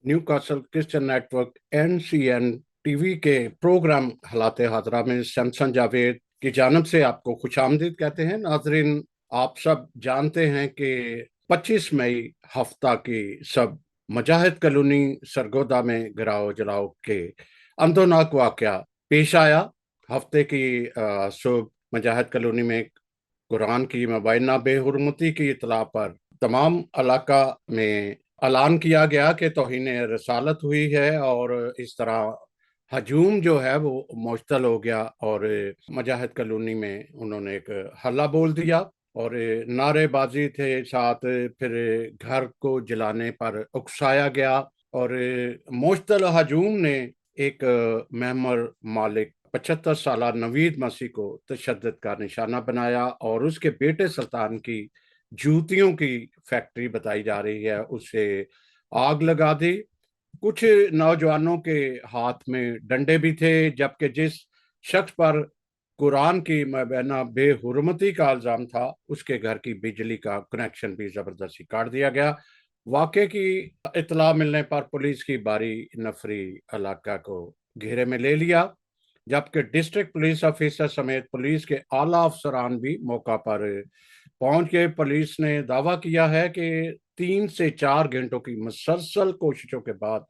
New castle Christian network NCN TV के programme हालात हाजरा में शमसन जावेद की जानब से आपको खुशामदीद कहते हैं। नाजरीन, आप सब जानते हैं कि 25 मई हफ्ता की सब मुजाहिद कॉलोनी सरगोदा में गिराओ जलाओ के अंदोनाक वाकया पेश आया। हफ्ते की सुबह मुजाहिद कॉलोनी में कुरान की मुबैना बेहुरमती की इतला पर तमाम इलाका में ऐलान किया गया कि तौहीन रसालत हुई है और इस तरह हजूम जो है वो मुश्तल हो गया और मुजाहिद कॉलोनी में उन्होंने एक हल्ला बोल दिया और नारेबाजी थे साथ। फिर घर को जलाने पर उकसाया गया और मुश्तल हजूम ने एक महमर मालिक 75 साल नवीद मसीह को तशद्दुद का निशाना बनाया और उसके बेटे सुल्तान की जूतियों की फैक्ट्री बताई जा रही है उससे आग लगा दी। कुछ नौजवानों के हाथ में डंडे भी थे, जबकि जिस शख्स पर कुरान की मबैना बेहुरमती का इल्जाम था उसके घर की बिजली का कनेक्शन भी जबरदस्ती काट दिया गया। वाक़े की इतला मिलने पर पुलिस की बारी नफरी इलाका को घेरे में ले लिया, जबकि डिस्ट्रिक्ट पुलिस ऑफिसर समेत पुलिस के आला अफसरान भी मौका पर पहुंच के पुलिस ने दावा किया है कि 3 से 4 घंटों की मुसलसल कोशिशों के बाद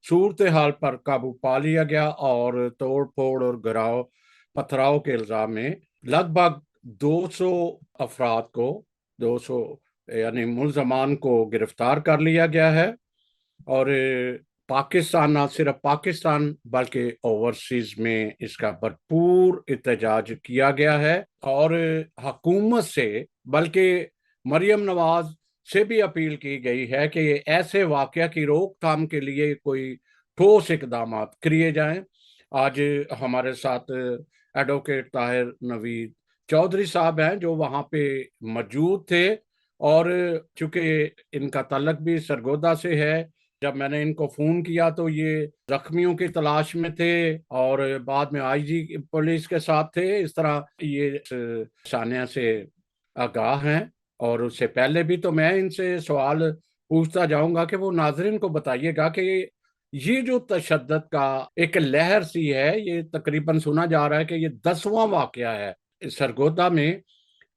सूरत हाल पर काबू पा लिया गया और तोड़ फोड़ और गिराव पथराव के इल्जाम में लगभग 200 अफराद को 200 यानी मुलजमान को गिरफ्तार कर लिया गया है। और पाकिस्तान, ना सिर्फ पाकिस्तान बल्कि ओवरसीज में इसका भरपूर एहतजाज किया गया है और हुकूमत से बल्कि मरियम नवाज से भी अपील की गई है कि ऐसे वाकया की रोकथाम के लिए कोई ठोस इकदाम किए जाएं। आज हमारे साथ एडवोकेट ताहिर नवीद चौधरी साहब हैं जो वहां पे मौजूद थे और चूंकि इनका तल्लक भी सरगोदा से है, जब मैंने इनको फोन किया तो ये जख्मियों की तलाश में थे और बाद में IG पुलिस के साथ थे। इस तरह ये सानिया से आगाह हैं और उससे पहले भी तो मैं इनसे सवाल पूछता जाऊंगा कि वो नाजरीन को बताइएगा कि ये जो तशद्दुद का एक लहर सी है, ये तकरीबन सुना जा रहा है कि ये 10वां वाकया है सरगोदा में,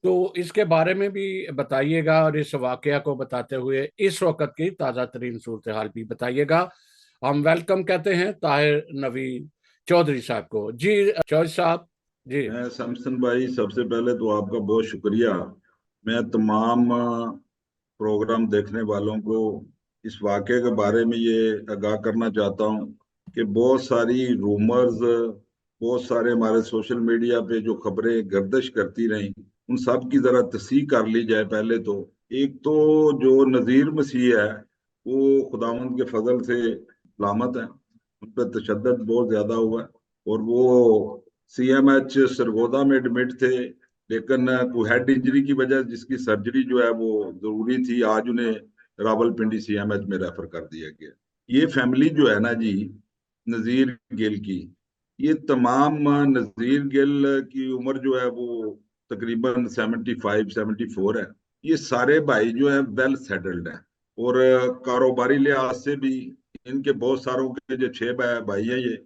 तो इसके बारे में भी बताइएगा और इस वाकया को बताते हुए इस वक्त की ताज़ा तरीन सूरत हाल भी बताइएगा। हम वेलकम कहते हैं ताहिर नवीद चौधरी साहब को। जी चौधरी साहब जी। मैं शमसन भाई, सबसे पहले तो आपका बहुत शुक्रिया। मैं तमाम प्रोग्राम देखने वालों को इस वाक़े के बारे में ये आगाह करना चाहता हूँ कि बहुत सारी रूमर्स, बहुत सारे हमारे सोशल मीडिया पे जो खबरें गर्दिश करती रहीं, उन सब की जरा तस्दीक कर ली जाए। पहले तो एक तो जो नज़ीर मसीह है वो खुदावंद के फजल से सलामत है, उन पर तशद्दुद बहुत ज्यादा हुआ है और वो CMH सरगोदा में एडमिट थे, लेकिन कोई हेड इंजरी की वजह जिसकी सर्जरी जो है वो जरूरी थी, आज उन्हें रावलपिंडी CMH में रेफर कर दिया गया। ये फैमिली जो है ना जी, नजीर गिल की, ये तमाम नजीर गिल की उम्र जो है वो तकरीबन 75-74 है। ये सारे भाई जो है वेल सेटल्ड हैं और कारोबारी लिहाज से भी इनके बहुत सारों के जो 6 भाई हैं, ये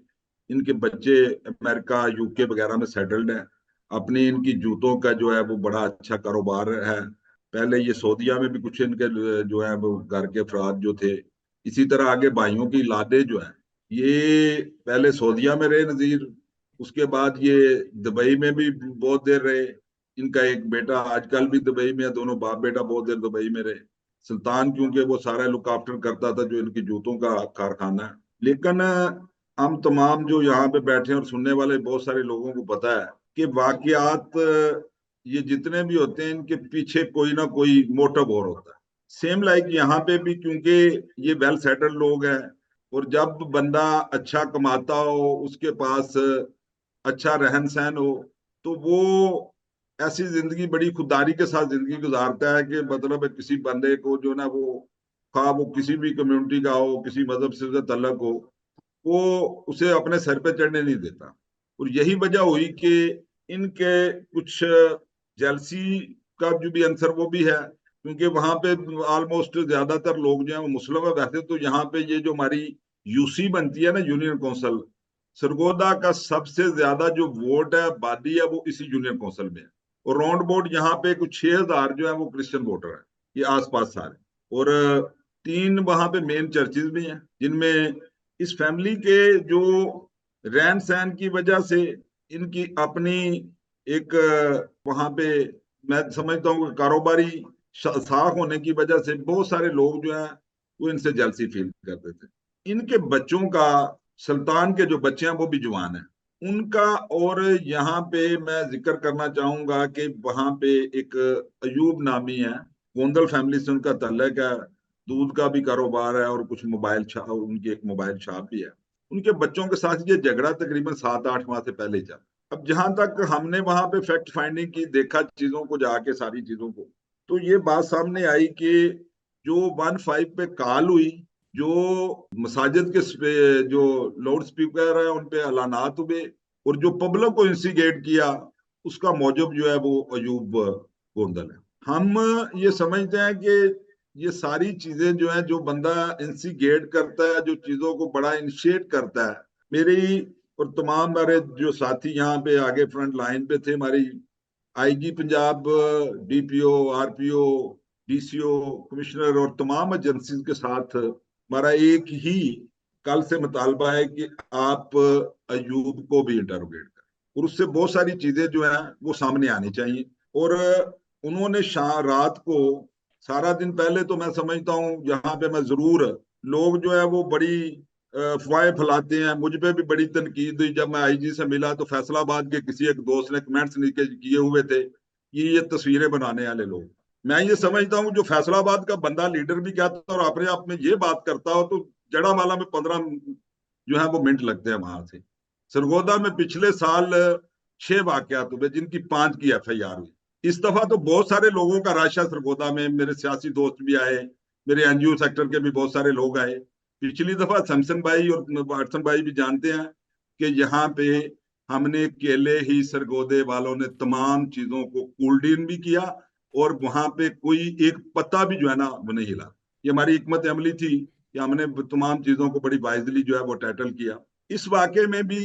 इनके बच्चे अमेरिका UK वगैरह में सेटल्ड हैं। अपनी इनकी जूतों का जो है वो बड़ा अच्छा कारोबार है। पहले ये सऊदीया में भी कुछ इनके जो है वो घर के अफराद जो थे। इसी तरह आगे भाइयों की लादे जो है, ये पहले सऊदीया में रहे नजीर, उसके बाद ये दुबई में भी बहुत देर रहे। इनका एक बेटा आजकल भी दुबई में है, दोनों बाप बेटा बहुत देर दुबई में रहे। सुल्तान क्योंकि वो सारा लुक आफ्टर करता था जो इनकी जूतों का कारखाना है। लेकिन हम तमाम जो यहाँ पे बैठे हैं और सुनने वाले बहुत सारे लोगों को पता है कि वाकयात ये जितने भी होते हैं इनके पीछे कोई ना कोई मोटिव और होता है। सेम लाइक यहाँ पे भी, क्योंकि ये वेल सेटल्ड लोग हैं और जब बंदा अच्छा कमाता हो, उसके पास अच्छा रहन सहन हो, तो वो ऐसी जिंदगी बड़ी खुददारी के साथ जिंदगी गुजारता है कि मतलब किसी बंदे को जो ना वो, खा वो किसी भी कम्युनिटी का हो, किसी मजहब से उसका तल्लक हो, वो उसे अपने सर पे चढ़ने नहीं देता। और यही वजह हुई कि इनके कुछ जेलसी का जो भी आंसर वो भी है, क्योंकि वहां पे ऑलमोस्ट ज्यादातर लोग जो है वो मुस्लिम है। वैसे तो यहाँ पे ये जो हमारी यूसी बनती है ना, यूनियन काउंसिल, सरगोदा का सबसे ज्यादा जो वोट है आबादी है वो इसी यूनियन काउंसिल में है। और राउंड बोर्ड यहाँ पे कुछ 6,000 जो है वो क्रिश्चियन वोटर है, ये आसपास सारे। और 3 वहां पे मेन चर्चेज भी हैं, जिनमें इस फैमिली के जो रहन सहन की वजह से इनकी अपनी एक वहां पे मैं समझता हूँ कि कारोबारी साख होने की वजह से बहुत सारे लोग जो हैं वो इनसे जेलसी फील करते थे। इनके बच्चों का, सुल्तान के जो बच्चे हैं वो भी जवान हैं उनका। और यहाँ पे मैं जिक्र करना चाहूंगा कि वहां पे एक अयूब नामी है, गोंदल फैमिली से उनका ताल्लुक है। दूध का भी कारोबार है और कुछ मोबाइल शॉप, उनकी एक मोबाइल शॉप भी है। उनके बच्चों के साथ ये झगड़ा तकरीबन 7-8 माह से पहले ही चला। अब जहां तक हमने वहां पे फैक्ट फाइंडिंग की, देखा चीजों को, जाके सारी चीजों को, तो ये बात सामने आई कि जो 15 पे कॉल हुई, जो मसाजिद के जो लाउड स्पीकर है उन पे ऐलानात हुए, और जो पब्लिक को इंस्टिगेट किया, उसका मौजूब जो है वो अयूब गोंदल है। हम ये समझते हैं कि ये सारी चीजें जो है, जो बंदा इंस्टिगेट करता है, जो चीजों को बड़ा इनिशिएट करता है, मेरी और तमाम हमारे जो साथी यहाँ पे आगे फ्रंट लाइन पे थे, हमारी IG Punjab, DPO, RPO, DCO, commissioner और तमाम एजेंसी के साथ हमारा एक ही कल से मुतालबा है कि आप अयूब को भी इंटरोगेट करें, और उससे बहुत सारी चीजें जो है वो सामने आनी चाहिए। और उन्होंने रात को, सारा दिन पहले तो मैं समझता हूँ यहाँ पे मैं जरूर, लोग जो है वो बड़ी अफवाहें फैलाते हैं। मुझ पे भी बड़ी तनकीद हुई जब मैं आईजी से मिला, तो फैसलाबाद के किसी एक दोस्त ने कमेंट्स नीचे किए हुए थे कि ये तस्वीरें बनाने वाले लोग। मैं ये समझता हूँ जो फैसलाबाद का बंदा लीडर भी कहता और अपने आप में ये बात करता हो, तो जड़ामाला में 15 जो है वो मिनट लगते हैं वहां से। सरगोदा में पिछले साल 6 वाकयात हुए, जिनकी 5 की एफआईआर हुई। इस दफा तो बहुत सारे लोगों का रश है सरगोदा में, मेरे सियासी दोस्त भी आए, मेरे एनजीओ सेक्टर के भी बहुत सारे लोग आए। पिछली दफा सैमसन भाई और वाटसन भाई भी जानते हैं कि यहाँ पे हमने अकेले ही सरगोदे वालों ने तमाम चीजों को कूल भी किया, और वहां पे कोई एक पत्ता भी जो है ना वो नहीं हिला। ये हमारी हिकमत अमली थी कि हमने तमाम चीजों को बड़ी वाइजली जो है वो टैटल किया। इस वाकये में भी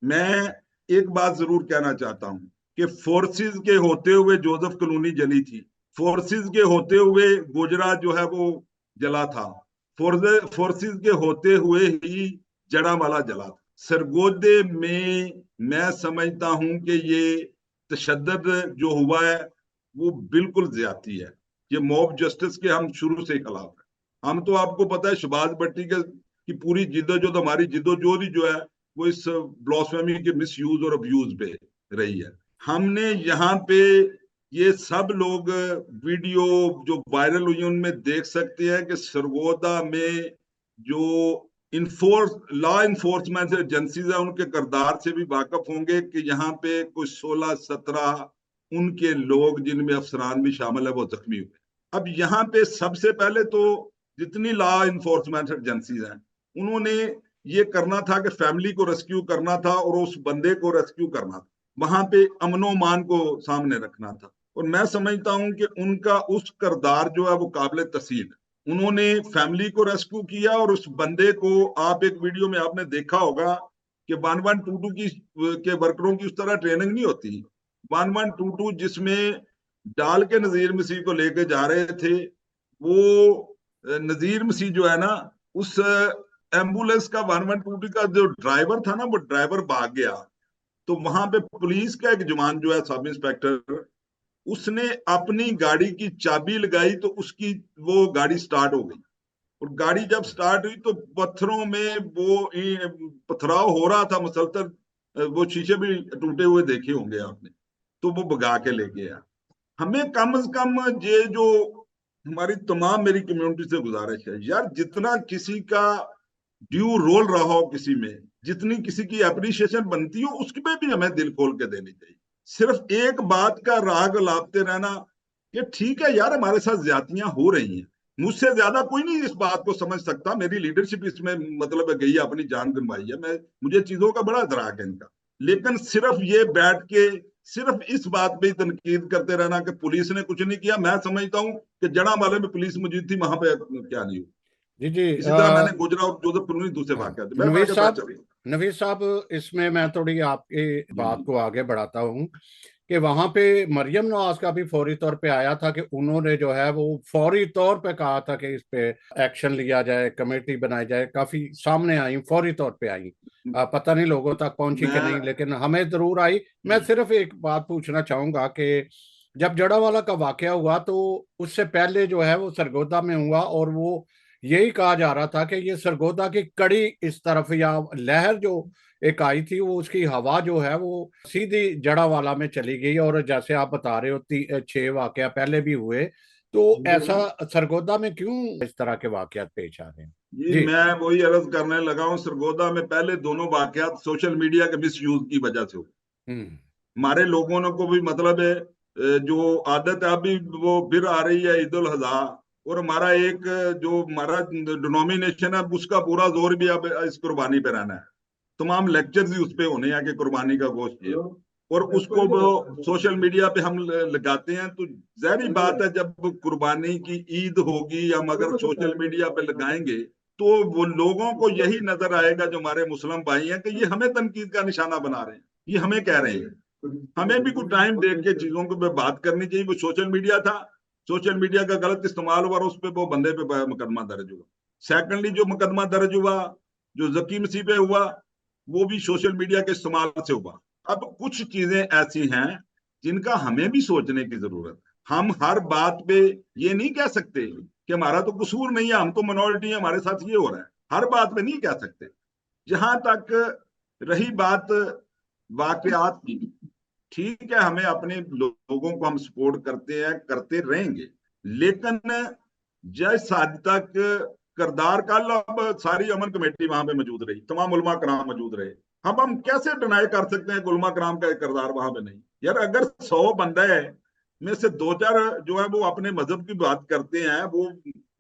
मैं एक बात जरूर कहना चाहता हूँ कि फोर्सेस के होते हुए जोसेफ कॉलोनी जली थी, फोर्सेस के होते हुए गुजरा जो है वो जला था, फोर्सेस के होते हुए ही जड़ावाला जला था। सरगोदे में मैं समझता हूं कि ये तशद्दुद जो हुआ है वो बिल्कुल ज्यादती है। ये मॉब जस्टिस के हम शुरू से खिलाफ है। हम तो आपको पता है शहबाज भट्टी के की पूरी जिद्दोजहद, हमारी जिद्दोजहद ही जो है वो इस ब्लॉसफेमी के मिस यूज और अब्यूज पे रही है। हमने यहाँ पे ये सब लोग वीडियो जो वायरल हुई उनमें देख सकते हैं कि सरगोदा में जो इन्फोर्स लॉ इन्फोर्समेंट एजेंसीज है उनके किरदार से भी वाकफ होंगे कि यहाँ पे कुछ 16-17 उनके लोग, जिनमें अफसरान भी शामिल है, वो जख्मी हुए। अब यहाँ पे सबसे पहले तो जितनी लॉ इन्फोर्समेंट एजेंसीज हैं, उन्होंने ये करना था कि फैमिली को रेस्क्यू करना था और उस बंदे को रेस्क्यू करना था, वहां पे अमनो मान को सामने रखना था। और मैं समझता हूं कि उनका उस किरदार जो है वो काबिल तस्सीर है। उन्होंने फैमिली को रेस्क्यू किया, और उस बंदे को आप एक वीडियो में आपने देखा होगा कि 1122 की के वर्करों की उस तरह ट्रेनिंग नहीं होती। 1122 जिसमें डाल के नजीर मसीह को लेके जा रहे थे, वो नजीर मसीह जो है ना, उस एम्बुलेंस का 1122 का जो ड्राइवर था ना, वो ड्राइवर भाग गया। तो वहां पे पुलिस का एक जवान जो है, सब इंस्पेक्टर, उसने अपनी गाड़ी की चाबी लगाई तो उसकी वो गाड़ी स्टार्ट हो गई। और गाड़ी जब स्टार्ट हुई तो पत्थरों में वो पथराव हो रहा था मुसलसल, वो शीशे भी टूटे हुए देखे होंगे आपने। तो वो भगा के ले गया। हमें कम से कम ये जो हमारी तमाम, मेरी कम्युनिटी से गुजारिश है यार, जितना किसी का ड्यू रोल रहा हो किसी में, जितनी किसी की अप्रिशिएशन बनती हो, उसकी पे भी हमें दिल खोल के देनी चाहिए। सिर्फ एक बात का राग लापते रहना कि ठीक है यार हमारे साथ ज्यादतियां हो रही हैं, मुझसे ज्यादा कोई नहीं इस बात को समझ सकता, मेरी लीडरशिप इसमें मतलब गई है, अपनी जान गंवाई है, मैं मुझे चीजों का बड़ा इदराक है इनका। लेकिन सिर्फ ये बैठ के सिर्फ इस बात पे ही तनकीद करते रहना कि पुलिस ने कुछ नहीं किया। मैं समझता हूँ कि जड़ावाले में पुलिस मौजूद थी, वहां पे क्या नहीं हुआ। जी जी। इसी तरह मैंने गुजरा और जोधपुर में दूसरे हाँ, वाकया थे। मैं नवीद आगे बढ़ साहब, चलिए। नवीद साहब, इसमें मैं थोड़ी आपकी जी बात जी को आगे बढ़ाता हूँ कि वहां पे मरियम नवाज का भी फौरी तौर पे आया था कि उन्होंने जो है वो फौरी तौर पे कहा था कि इस पे एक्शन लिया जाए, कमेटी बनाई जाए, काफी सामने आई, फौरी तौर पे आई। पता नहीं लोगों तक पहुंची कि नहीं, मैं लेकिन हमें जरूर आई। मैं सिर्फ एक बात पूछना चाहूंगा कि जब जड़ावाला का वाकया हुआ तो उससे पहले जो है वो सरगोदा में हुआ, और वो यही कहा जा रहा था कि ये सरगोदा की कड़ी इस तरफ या लहर जो एक आई थी वो उसकी हवा जो है वो सीधी जड़ावाला में चली गई, और जैसे आप बता रहे हो 6 वाकया पहले भी हुए। तो ऐसा सरगोदा में क्यों इस तरह के वाकयात पेश आ रहे हैं? जी जी। मैं वही अर्ज करने लगा हूँ। सरगोदा में पहले दोनों वाकयात सोशल मीडिया के मिस यूज की वजह से हुए। हम्म। हमारे लोगों ने को भी मतलब है, जो आदत है अभी वो फिर आ रही है ईद उल अजहा, और हमारा एक जो हमारा डिनोमिनेशन है उसका पूरा जोर भी अब इस कुर्बानी पे रहना है। तमाम लेक्चर्स ही उस पे होने हैं कि कुर्बानी का गोश्त ये, और उसको वो सोशल मीडिया पे हम लगाते हैं। तो जाहिर बात है जब कुर्बानी की ईद होगी हम अगर सोशल मीडिया पे लगाएंगे तो वो लोगों को यही नजर आएगा जो हमारे मुस्लिम भाई हैं कि ये हमें तनकीद का निशाना बना रहे हैं, ये हमें कह रहे हैं। हमें भी कुछ टाइम देख के चीजों को पे बात करनी चाहिए। वो सोशल मीडिया था, सोशल मीडिया का गलत इस्तेमाल हुआ और उस पे वो बंदे पे मुकदमा दर्ज हुआ। सेकंडली जो मुकदमा दर्ज हुआ जो जकी मसीह पे हुआ वो भी सोशल मीडिया के इस्तेमाल से हुआ। अब कुछ चीजें ऐसी हैं जिनका हमें भी सोचने की जरूरत है। हम हर बात पे ये नहीं कह सकते कि हमारा तो कसूर नहीं है, हम तो मिनोरिटी है, हमारे साथ ये हो रहा है। हर बात पे नहीं कह सकते। जहां तक रही बात वाकयात की, ठीक है हमें अपने लोगों को हम सपोर्ट करते हैं, करते रहेंगे, लेकिन जैस हद तक करदार कल अब सारी अमन कमेटी वहां पे मौजूद रही, तमाम उलमा कराम मौजूद रहे। हम कैसे डिनाई कर सकते हैं कि उलमा कराम का करदार वहां पे नहीं? यार अगर 100 बंदा है में से दो चार जो है वो अपने मजहब की बात करते हैं, वो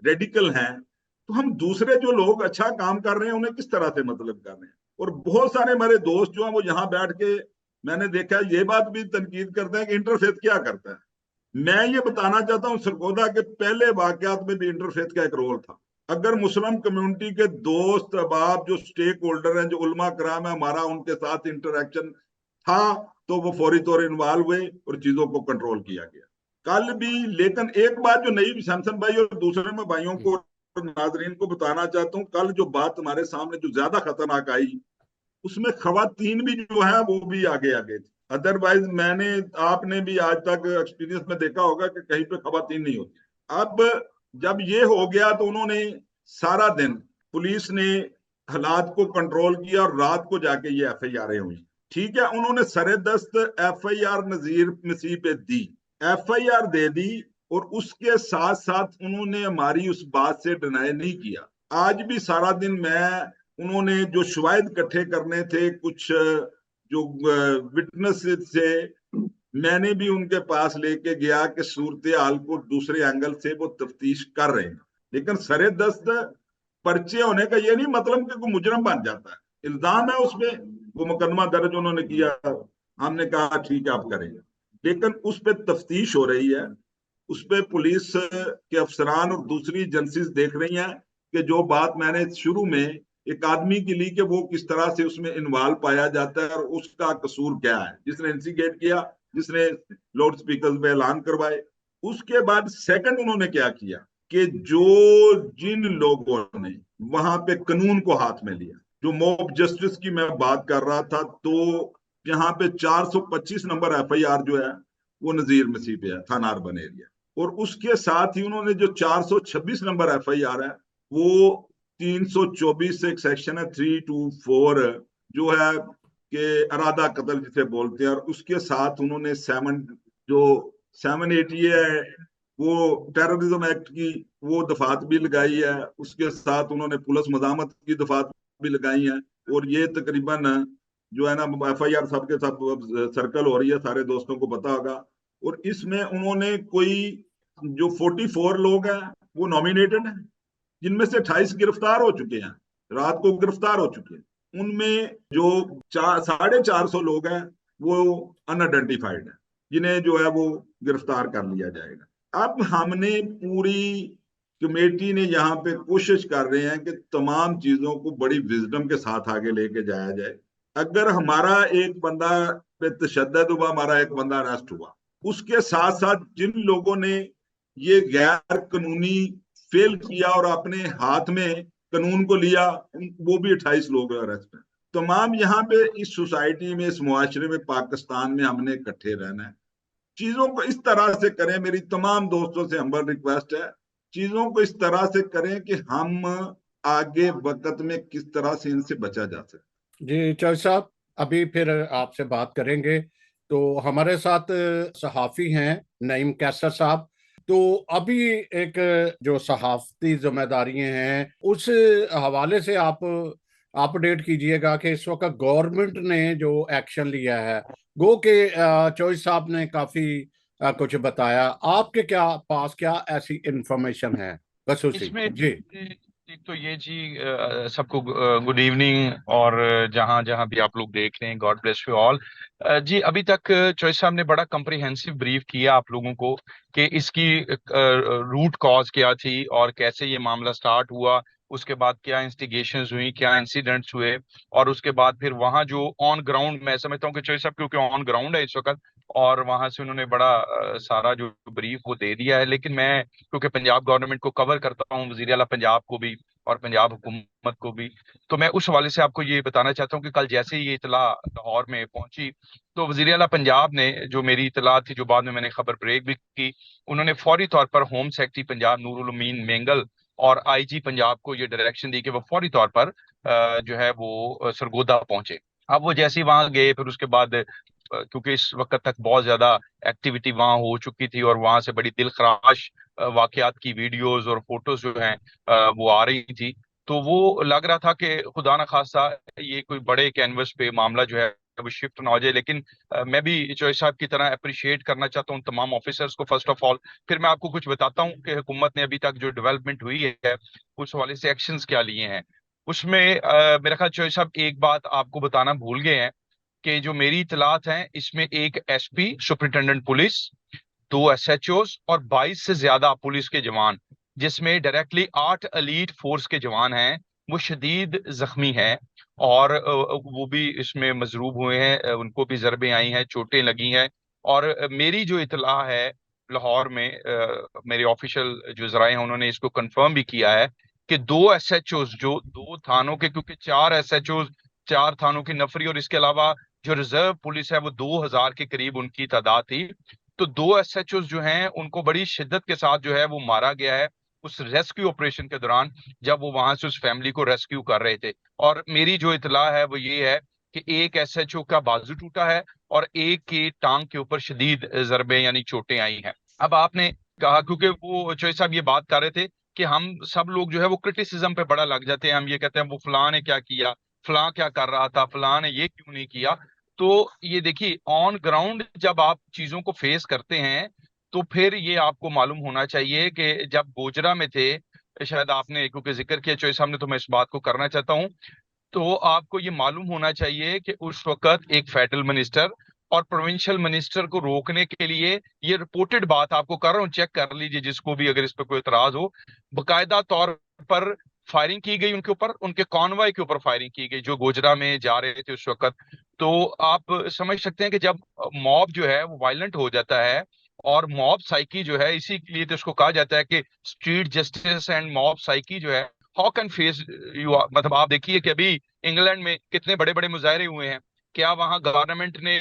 रेडिकल हैं, तो हम दूसरे जो लोग अच्छा काम कर रहे हैं उन्हें किस तरह से मतलब कर रहे हैं? और बहुत सारे हमारे दोस्त जो हैं वो यहाँ बैठ के मैंने देखा ये बात भी तनकीद करते हैं कि इंटरफेथ क्या करता है। मैं ये बताना चाहता हूँ सरगोदा के पहले वाकयात में भी इंटरफेथ का एक रोल था। अगर मुस्लिम कम्युनिटी के दोस्त अहबाब जो स्टेक होल्डर हैं, जो उलमा कराम है, हमारा उनके साथ इंटरेक्शन था तो वो फौरी तौर इन्वॉल्व हुए और चीजों को कंट्रोल किया गया कल भी। लेकिन एक बात जो नई सैमसन भाई और दूसरे में भाइयों को नाजरीन को बताना चाहता हूँ, कल जो बात हमारे सामने जो ज्यादा खतरनाक आई उसमें खवातीन भी जो है वो भी आगे आगे थी। अदरवाइज मैंने आपने भी आज तक एक्सपीरियंस में देखा होगा कि कहीं पे खवातीन नहीं होती। अब जब ये हो गया तो उन्होंने सारा दिन पुलिस ने हालात को कंट्रोल किया और रात को जाके ये FIR हुई। ठीक है उन्होंने सरेदस्त FIR नजीर मसीह पे दी, FIR दे दी, और उसके साथ साथ उन्होंने हमारी उस बात से डिनाई नहीं किया। आज भी सारा दिन मैं उन्होंने जो शवाहिद इकट्ठे करने थे, कुछ जो विटनेस थे, मैंने भी उनके पास लेके गया कि सूरत हाल को दूसरे एंगल से वो तफ्तीश कर रहे हैं। लेकिन सरे दस्त पर्चे होने का ये नहीं मतलब कि कोई मुजरम बन जाता है। इल्जाम है उसमें, वो मुकदमा दर्ज उन्होंने किया, हमने कहा ठीक है आप करेंगे, लेकिन उस पर तफ्तीश हो रही है। उस पर पुलिस के अफसरान और दूसरी एजेंसीज देख रही हैं कि जो बात मैंने शुरू में एक आदमी की ली कि वो किस तरह से उसमें इन्वॉल्व पाया जाता है और उसका कसूर क्या है, जिसने इंसिगेट किया, जिसने लाउड स्पीकर पे ऐलान करवाए। उसके बाद सेकंड उन्होंने क्या किया कि जो जिन लोगों ने वहां पे कानून को हाथ में लिया, जो मॉब जस्टिस की मैं बात कर रहा था, तो यहाँ पे 425 नंबर FIR जो है वो नजीर मसीह पे है, थाना अर्बन एरिया। और उसके साथ ही उन्होंने जो 426 नंबर FIR है वो 324 से एक सेक्शन है 324 जो है कि अरादा कत्ल जिसे बोलते हैं, और उसके साथ उन्होंने 780 है वो टेररिज्म एक्ट की वो दफात भी लगाई है। उसके साथ उन्होंने पुलिस मजामत की दफात भी लगाई है। और ये तकरीबन जो है ना FIR सबके सब सर्कल हो रही है, सारे दोस्तों को पता होगा। और इसमें उन्होंने कोई जो 44 लोग हैं वो नॉमिनेटेड हैं, जिनमें से 28 गिरफ्तार हो चुके हैं, रात को गिरफ्तार हो चुके हैं। उनमें जो 450 लोग हैं वो अनआइडेंटिफाइड है, जिन्हें जो है वो गिरफ्तार कर लिया जाएगा। अब हमने पूरी कमेटी ने यहाँ पे कोशिश कर रहे हैं कि तमाम चीजों को बड़ी विजडम के साथ आगे लेके जाया जाए। अगर हमारा एक बंदा पे तशद्दुद हुआ, हमारा एक बंदा अरेस्ट हुआ, उसके साथ साथ जिन लोगों ने ये गैर कानूनी फेल किया और अपने हाथ में कानून को लिया, वो भी 28 लोग अरेस्ट हैं। तमाम यहाँ पे इस सोसाइटी में, इस मुआशरे में, पाकिस्तान में हमने इकट्ठे रहना है। चीजों को इस तरह से करें, मेरी तमाम दोस्तों से हम्बल रिक्वेस्ट है, चीजों को इस तरह से करें कि हम आगे वक्त में किस तरह से इनसे बचा जा सके। जी चौधरी साहब, अभी फिर आपसे बात करेंगे। तो हमारे साथ सहाफ़ी हैं नईम कैसर साहब। तो अभी एक जो सहाफ़ती जिम्मेदारियां हैं उस हवाले से आप अपडेट कीजिएगा कि इस वक्त गवर्नमेंट ने जो एक्शन लिया है, गो के चौधरी साहब ने काफी कुछ बताया। आपके क्या पास क्या ऐसी इंफॉर्मेशन है खसूसी? इसमें जी एक तो ये जी, सबको गुड इवनिंग, और जहां जहां भी आप लोग देख रहे हैं, गॉड ब्लेस यू ऑल। जी, अभी तक चॉइस साहब ने बड़ा कम्प्रिहेंसिव ब्रीफ किया आप लोगों को कि इसकी रूट कॉज क्या थी और कैसे ये मामला स्टार्ट हुआ, उसके बाद क्या इंस्टिगेशंस हुई, क्या इंसिडेंट्स हुए, और उसके बाद फिर वहां जो ऑन ग्राउंड, मैं समझता हूँ कि चॉइस साहब क्योंकि ऑन ग्राउंड है इस वक्त, और वहां से उन्होंने बड़ा सारा जो ब्रीफ वो दे दिया है। लेकिन मैं क्योंकि पंजाब गवर्नमेंट को कवर करता हूँ, वजीर आला पंजाब को भी और पंजाब हुकूमत को भी, तो मैं उस हवाले से आपको ये बताना चाहता हूँ कि कल जैसे ही ये इतला लाहौर में पहुंची, तो वजीर आला पंजाब ने, जो मेरी इतला थी, जो बाद में मैंने खबर ब्रेक भी की, उन्होंने फौरी तौर पर होम सेक्रेटरी पंजाब नूरुल अमीन मेंगल और आईजी पंजाब को ये डायरेक्शन दी कि वो फौरी तौर पर जो है वो सरगोदा पहुंचे। अब वो जैसे ही वहां गए, फिर उसके बाद क्योंकि इस वक्त तक बहुत ज्यादा एक्टिविटी वहां हो चुकी थी और वहां से बड़ी दिलखराश वाकयात की वीडियोस और फोटोज जो हैं वो आ रही थी, तो वो लग रहा था कि खुदा न खास्ता ये कोई बड़े कैनवस पे मामला जो है वो शिफ्ट ना हो जाए। लेकिन मैं भी चौधरी साहब की तरह अप्रिशिएट करना चाहता हूँ तमाम ऑफिसर्स को फर्स्ट ऑफ ऑल। फिर मैं आपको कुछ बताता हूँ कि हुकूमत ने अभी तक जो डेवलपमेंट हुई है उस वाले से एक्शंस क्या लिए हैं। उसमें मेरा ख्याल चौधरी साहब एक बात आपको बताना भूल गए हैं कि जो मेरी इतलात हैं इसमें एक एसपी सुपरिटेंडेंट पुलिस, दो एसएचओस और 22 से ज्यादा पुलिस के जवान, जिसमें डायरेक्टली 8 एलीट फोर्स के जवान हैं, वो शदीद जख्मी हैं और वो भी इसमें मजरूब हुए हैं, उनको भी जरबें आई हैं, चोटें लगी हैं। और मेरी जो इतला है लाहौर में, मेरे ऑफिशियल जो जराए हैं उन्होंने इसको कंफर्म भी किया है कि दो एसएचओस, जो दो थानों के, क्योंकि चार एसएचओस, चार थानों की नफरी, और इसके अलावा जो रिजर्व पुलिस है वो 2000 के करीब उनकी तादाद थी, तो दो एसएचओ जो हैं उनको बड़ी शिद्दत के साथ जो है वो मारा गया है उस रेस्क्यू ऑपरेशन के दौरान, जब वो वहां से उस फैमिली को रेस्क्यू कर रहे थे। और मेरी जो इतला है वो ये है कि एक एसएचओ का बाजू टूटा है और एक की टांग के ऊपर शदीद जरबे यानी चोटें आई हैं। अब आपने कहा, क्योंकि वो चौधरी साहब ये बात कर रहे थे कि हम सब लोग जो है वो क्रिटिसिज्म पे बड़ा लग जाते हैं, हम ये कहते हैं वो फलां ने क्या किया, फलां क्या कर रहा था, फलां ने ये क्यों नहीं किया। तो ये देखिए, ऑन ग्राउंड जब आप चीजों को फेस करते हैं तो फिर ये आपको मालूम होना चाहिए कि जब गोजरा में थे, शायद आपने क्योंकि जिक्र किया चौधरी साहब ने, तो मैं इस बात को करना चाहता हूँ, तो आपको ये मालूम होना चाहिए कि उस वक्त एक फेडरल मिनिस्टर और प्रोविंशियल मिनिस्टर को रोकने के लिए, ये रिपोर्टेड बात आपको कर रहा हूँ, चेक कर लीजिए जिसको भी अगर इस पर कोई इतराज हो, बकायदा तौर पर फायरिंग की गई उनके ऊपर, उनके कॉन्वॉय के ऊपर फायरिंग की गई जो गोजरा में जा रहे थे उस वक्त। तो आप समझ सकते हैं कि जब मॉब जो है वो वायलेंट हो जाता है, और मॉब साइकी जो है, इसी के लिए तो इसको कहा जाता है कि street justice and mob psyche जो है, हाउ कैन फेस यू, मतलब आप देखिए कि अभी इंग्लैंड में कितने बड़े बड़े मुजाहरे हुए हैं, क्या वहां गवर्नमेंट ने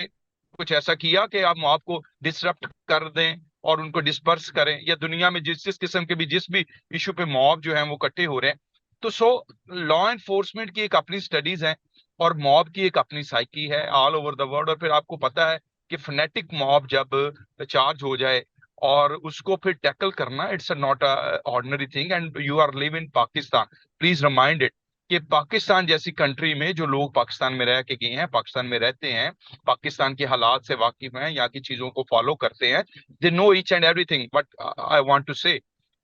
कुछ ऐसा किया कि आप मॉब को डिसरप्ट कर दें और उनको डिस्पर्स करें, या दुनिया में जिस जिस किस्म के भी जिस भी इशू पे मॉब जो है वो इकट्ठे हो रहे हैं। तो सो लॉ एनफोर्समेंट की एक अपनी स्टडीज है और मॉब की एक अपनी साइकी है ऑल ओवर द वर्ल्ड। और फिर आपको पता है कि फनेटिक मॉब जब चार्ज हो जाए और उसको फिर टैकल करना, it's not a ordinary thing, and you are live in Pakistan, please remind it कि पाकिस्तान जैसी कंट्री में जो लोग पाकिस्तान में रह के गए हैं, पाकिस्तान में रहते हैं, पाकिस्तान के हालात से वाकिफ हैं, यहाँ की चीजों को फॉलो करते हैं, they know each and everything but I want to say.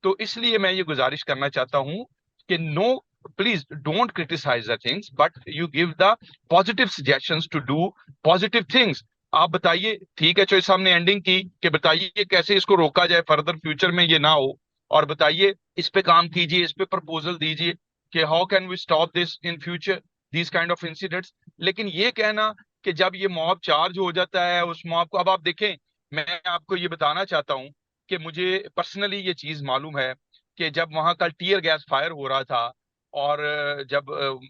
तो इसलिए मैं ये गुजारिश करना चाहता हूँ कि no, please don't criticise the things but you give the positive suggestions to do positive things. आप बताइए, ठीक है, चॉइस साहब ने एंडिंग की कि बताइए कैसे इसको रोका जाए, फर्दर फ्यूचर में ये ना हो, और बताइए इस पे काम कीजिए, इस पे प्रपोजल दीजिए कि how can we stop this in future, this kind of incidents. लेकिन ये कहना कि जब ये मॉब चार्ज हो जाता है उस मॉब को, अब आप देखें, मैं आपको ये बताना चाहता हूं कि मुझे पर्सनली ये चीज मालूम है कि जब वहां कल टीयर गैस फायर हो रहा था, और जब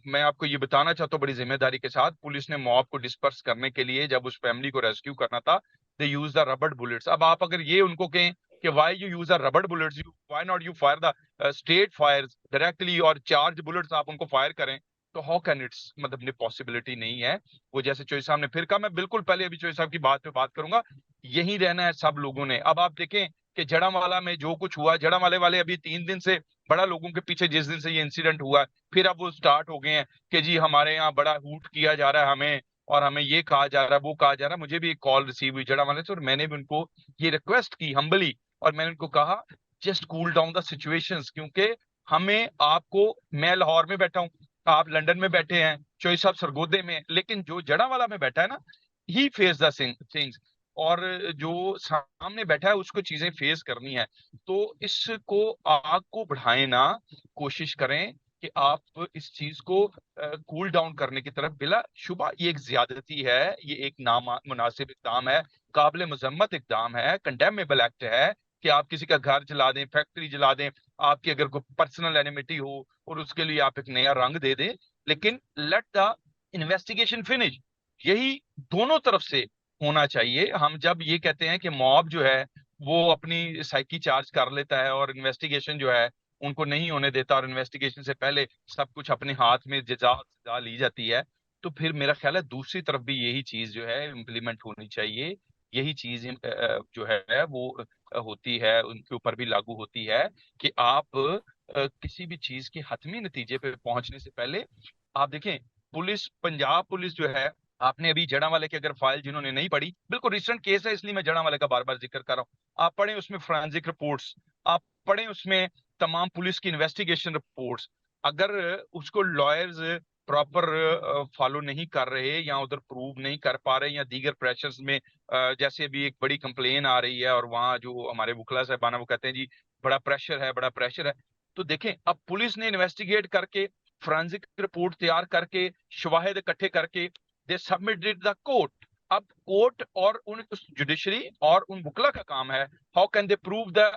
मैं आपको ये बताना चाहता हूँ बड़ी जिम्मेदारी के साथ, पुलिस ने मॉब को डिस्पर्स करने के लिए जब उस फैमिली को रेस्क्यू करना था, they use the rubber bullets. अब आप अगर ये उनको कहें कि why you use the rubber bullets, you why not you fire the straight fires directly और चार्ज बुलेट्स आप उनको फायर करें, तो हाउ कैन इट्स, मतलब पॉसिबिलिटी नहीं है। वो जैसे चोई साहब ने फिर कहा, मैं बिल्कुल पहले अभी चोई साहब की बात पे बात करूंगा, यही रहना है सब लोगों ने। अब आप देखें कि जड़ावाला में जो कुछ हुआ, जड़ावाले वाले अभी 3 दिन से बड़ा लोगों के पीछे, जिस दिन से ये इंसिडेंट हुआ है, फिर अब वो स्टार्ट हो गए हैं कि जी हमारे यहाँ बड़ा हूट किया जा रहा है हमें, और हमें ये कहा जा रहा है वो कहा जा रहा है। मुझे भी एक कॉल रिसीव हुई जड़ावाले से, और मैंने भी उनको ये रिक्वेस्ट की हम्बली, और मैंने उनको कहा just cool down the situations, क्योंकि हमें आपको, मैं लाहौर में बैठा हूँ, आप लंदन में बैठे हैं, चोई साहब सरगोदे में, लेकिन जो जड़ावाला में बैठा है ना, ही फेस द थिंग्स, और जो सामने बैठा है उसको चीजें फेस करनी है। तो इसको, आग को बढ़ाए ना, कोशिश करें कि आप इस चीज को कूल डाउन करने की तरफ, बिला शुबा ये एक ज्यादती है, ये एक नामुनासिब इक़दाम है, काबिल मजम्मत इक़दाम है, कंडेमेबल एक्ट है कि आप किसी का घर जला दें, फैक्ट्री जला दें, आपकी अगर कोई पर्सनल एनिमिटी हो और उसके लिए आप एक नया रंग दे दें। लेकिन लेट द इन्वेस्टिगेशन फिनिश, यही दोनों तरफ से होना चाहिए। हम जब ये कहते हैं कि मॉब जो है वो अपनी साइकी चार्ज कर लेता है और इन्वेस्टिगेशन जो है उनको नहीं होने देता, और इन्वेस्टिगेशन से पहले सब कुछ अपने हाथ में सजा ली जाती है, तो फिर मेरा ख्याल है दूसरी तरफ भी यही चीज जो है इम्प्लीमेंट होनी चाहिए। यही चीज जो है वो होती है, उनके ऊपर भी लागू होती है कि आप किसी भी चीज के हतमी नतीजे पे पहुंचने से पहले, आप देखें, पुलिस, पंजाब पुलिस जो है, आपने अभी जड़ावाले की अगर फाइल जिन्होंने नहीं पढ़ी, बिल्कुल रिसेंट केस है इसलिए मैं जड़ावाले का बार बार जिक्र कर रहा हूं, आप पढ़ें उसमें फोरेंसिक रिपोर्ट्स, आप पढ़ें उसमें तमाम पुलिस की इन्वेस्टिगेशन रिपोर्ट्स। अगर उसको लॉयर्स प्रॉपर फॉलो नहीं कर रहे, या उधर प्रूव नहीं कर पा रहे, या दीगर प्रेशर्स में, जैसे अभी एक बड़ी कंप्लेन आ रही है और वहाँ जो हमारे वकला साहबाना वो कहते हैं जी बड़ा प्रेशर है, बड़ा प्रेशर है, तो देखें अब पुलिस ने इन्वेस्टिगेट करके, फोरेंसिक रिपोर्ट तैयार करके, शवाहिद इकट्ठे करके, दे सबमिटेड द कोर्ट। अब कोर्ट और उन जुडिशरी और उन वकला का काम है, how can they prove the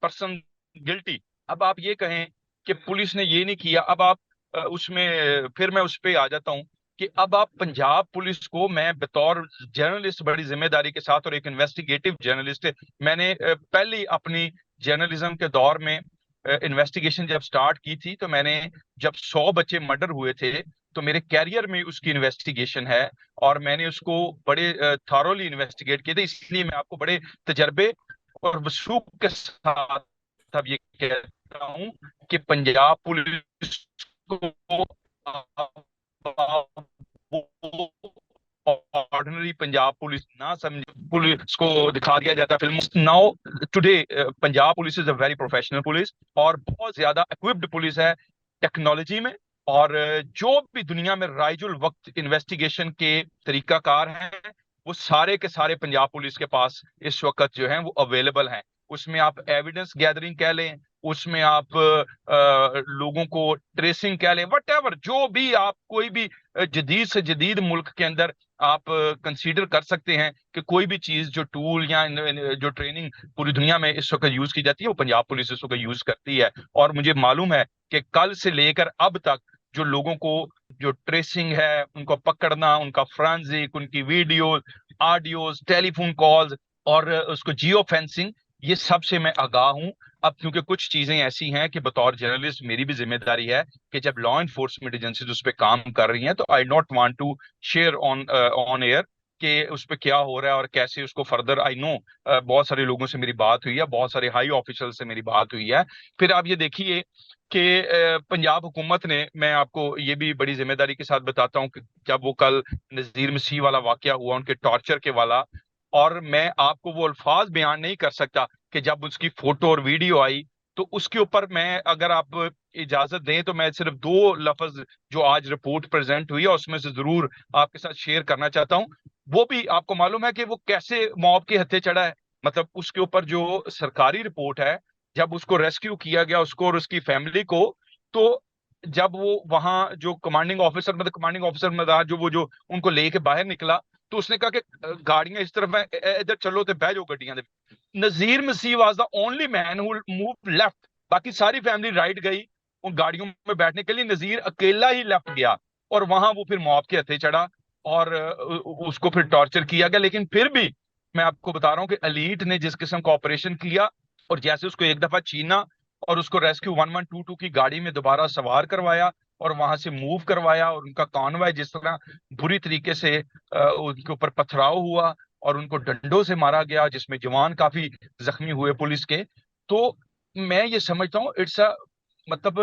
person guilty. अब आप ये कहें कि पुलिस ने ये नहीं किया, अब आप उसमें फिर मैं उस पर आ जाता हूं कि अब आप पंजाब पुलिस को, मैं बतौर जर्नलिस्ट बड़ी जिम्मेदारी के साथ और एक इन्वेस्टिगेटिव जर्नलिस्ट, मैंने पहली अपनी जर्नलिज्म के दौर में इन्वेस्टिगेशन जब स्टार्ट की थी, तो मैंने, जब 100 बच्चे मर्डर हुए थे, तो मेरे कैरियर में उसकी इन्वेस्टिगेशन है, और मैंने उसको बड़े थॉरोली इन्वेस्टिगेट किए थे, इसलिए मैं आपको बड़े तजर्बे और वसूख के साथ अब ये कहता हूं कि पंजाब पुलिस को ऑर्डिनरी पंजाब पुलिस ना समझ, पुलिस को दिखा दिया जाता है film. Now today Punjab police is a very professional police, और बहुत ज्यादा इक्विप्ड पुलिस है टेक्नोलॉजी में, और जो भी दुनिया में राइजुल वक्त इन्वेस्टिगेशन के तरीकाकार हैं, वो सारे के सारे पंजाब पुलिस के पास इस वक्त जो है वो अवेलेबल हैं। उसमें आप एविडेंस गैदरिंग कह लें, उसमें आप लोगों को ट्रेसिंग कह लें, वट एवर, जो भी आप कोई भी जदीद से जदीद मुल्क के अंदर आप कंसीडर कर सकते हैं कि कोई भी चीज जो टूल या जो ट्रेनिंग पूरी दुनिया में इस वक्त यूज की जाती है, वो पंजाब पुलिस इस वक्त यूज करती है। और मुझे मालूम है कि कल से लेकर अब तक जो लोगों को, जो ट्रेसिंग है, उनको पकड़ना, उनका फ्रांजिक, उनकी वीडियो, ऑडियोज, टेलीफोन कॉल्स, और उसको जियो फेंसिंग, ये सब से मैं आगाह हूं। अब क्योंकि कुछ चीजें ऐसी हैं कि बतौर जर्नलिस्ट मेरी भी जिम्मेदारी है कि जब लॉ एनफोर्समेंट एजेंसीज उस पर काम कर रही हैं, तो I not want to share on on air कि उस पर क्या हो रहा है और कैसे उसको फर्दर। आई नो बहुत सारे लोगों से मेरी बात हुई है, बहुत सारे हाई ऑफिशियल से मेरी बात हुई है। फिर आप ये देखिए कि पंजाब हुकूमत ने, मैं आपको ये भी बड़ी जिम्मेदारी के साथ बताता हूँ कि जब वो कल नजीर मसीह वाला वाकया हुआ, उनके टॉर्चर के वाला, और मैं आपको वो अल्फाज बयान नहीं कर सकता कि जब उसकी फोटो और वीडियो आई, तो उसके ऊपर मैं, अगर आप इजाजत दें, तो मैं सिर्फ 2 लफ्ज जो आज रिपोर्ट प्रेजेंट हुई है उसमें से जरूर आपके साथ शेयर करना चाहता हूं। वो भी आपको मालूम है कि वो कैसे मॉब के हत्थे चढ़ा है। मतलब उसके ऊपर जो सरकारी रिपोर्ट है, जब उसको रेस्क्यू किया गया उसको और उसकी फैमिली को, तो जब वो वहां जो कमांडिंग ऑफिसर मतलब जो उनको लेके बाहर निकला, तो उसने कहा कि गाड़ियां इस तरफ है, इधर चलो तो बह जाओ गड्डियां दे। Nazir Masih was the only man who move left. बाकी सारी फैमिली राइट गई उन गाड़ियों में बैठने के लिए, नजीर अकेला ही लेफ्ट गया, और वहां वो फिर मॉब के हत्थे चढ़ा और उसको फिर टॉर्चर किया गया। लेकिन फिर भी मैं आपको बता रहा हूँ कि एलीट ने जिस किस्म का ऑपरेशन किया, और जैसे उसको एक दफा छीना और उसको रेस्क्यू 1122 की गाड़ी में दोबारा सवार करवाया और वहां से मूव करवाया, और उनका कॉन्वॉय जिस तरह बुरी तरीके से उनके ऊपर पथराव हुआ और उनको डंडों से मारा गया, जिसमें जवान काफी जख्मी हुए पुलिस के। तो मैं ये समझता हूँ इट्स अ मतलब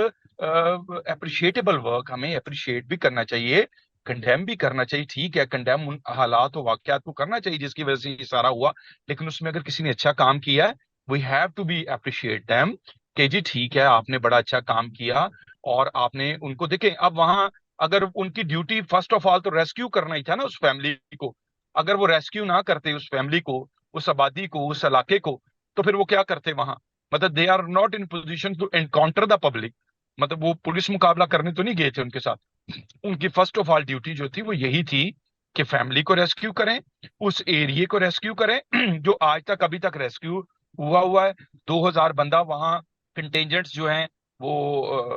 अप्रिशिएटेबल वर्क, हमें अप्रिशिएट भी करना चाहिए, कंडेम भी करना चाहिए। ठीक है, कंडेम उन हालात और वाकयात को करना चाहिए जिसकी वजह से ये सारा हुआ, लेकिन उसमें अगर किसी ने अच्छा काम किया है, we have to be appreciate them कि जी ठीक है, आपने बड़ा अच्छा काम किया। और आपने उनको देखें, अब वहां अगर उनकी ड्यूटी फर्स्ट ऑफ ऑल तो रेस्क्यू करना ही था ना उस फैमिली को। अगर वो रेस्क्यू ना करते उस फैमिली को, उस आबादी को, उस इलाके को, तो फिर वो क्या करते वहां? मतलब they are not in position to encounter the public. मतलब वो पुलिस मुकाबला करने तो नहीं गए थे उनके साथ। उनकी फर्स्ट ऑफ ऑल ड्यूटी जो थी वो यही थी कि फैमिली को रेस्क्यू करें, उस एरिया को रेस्क्यू करें जो आज तक अभी तक रेस्क्यू हुआ है। 2000 बंदा वहां कंटेंजेंट्स जो हैं वो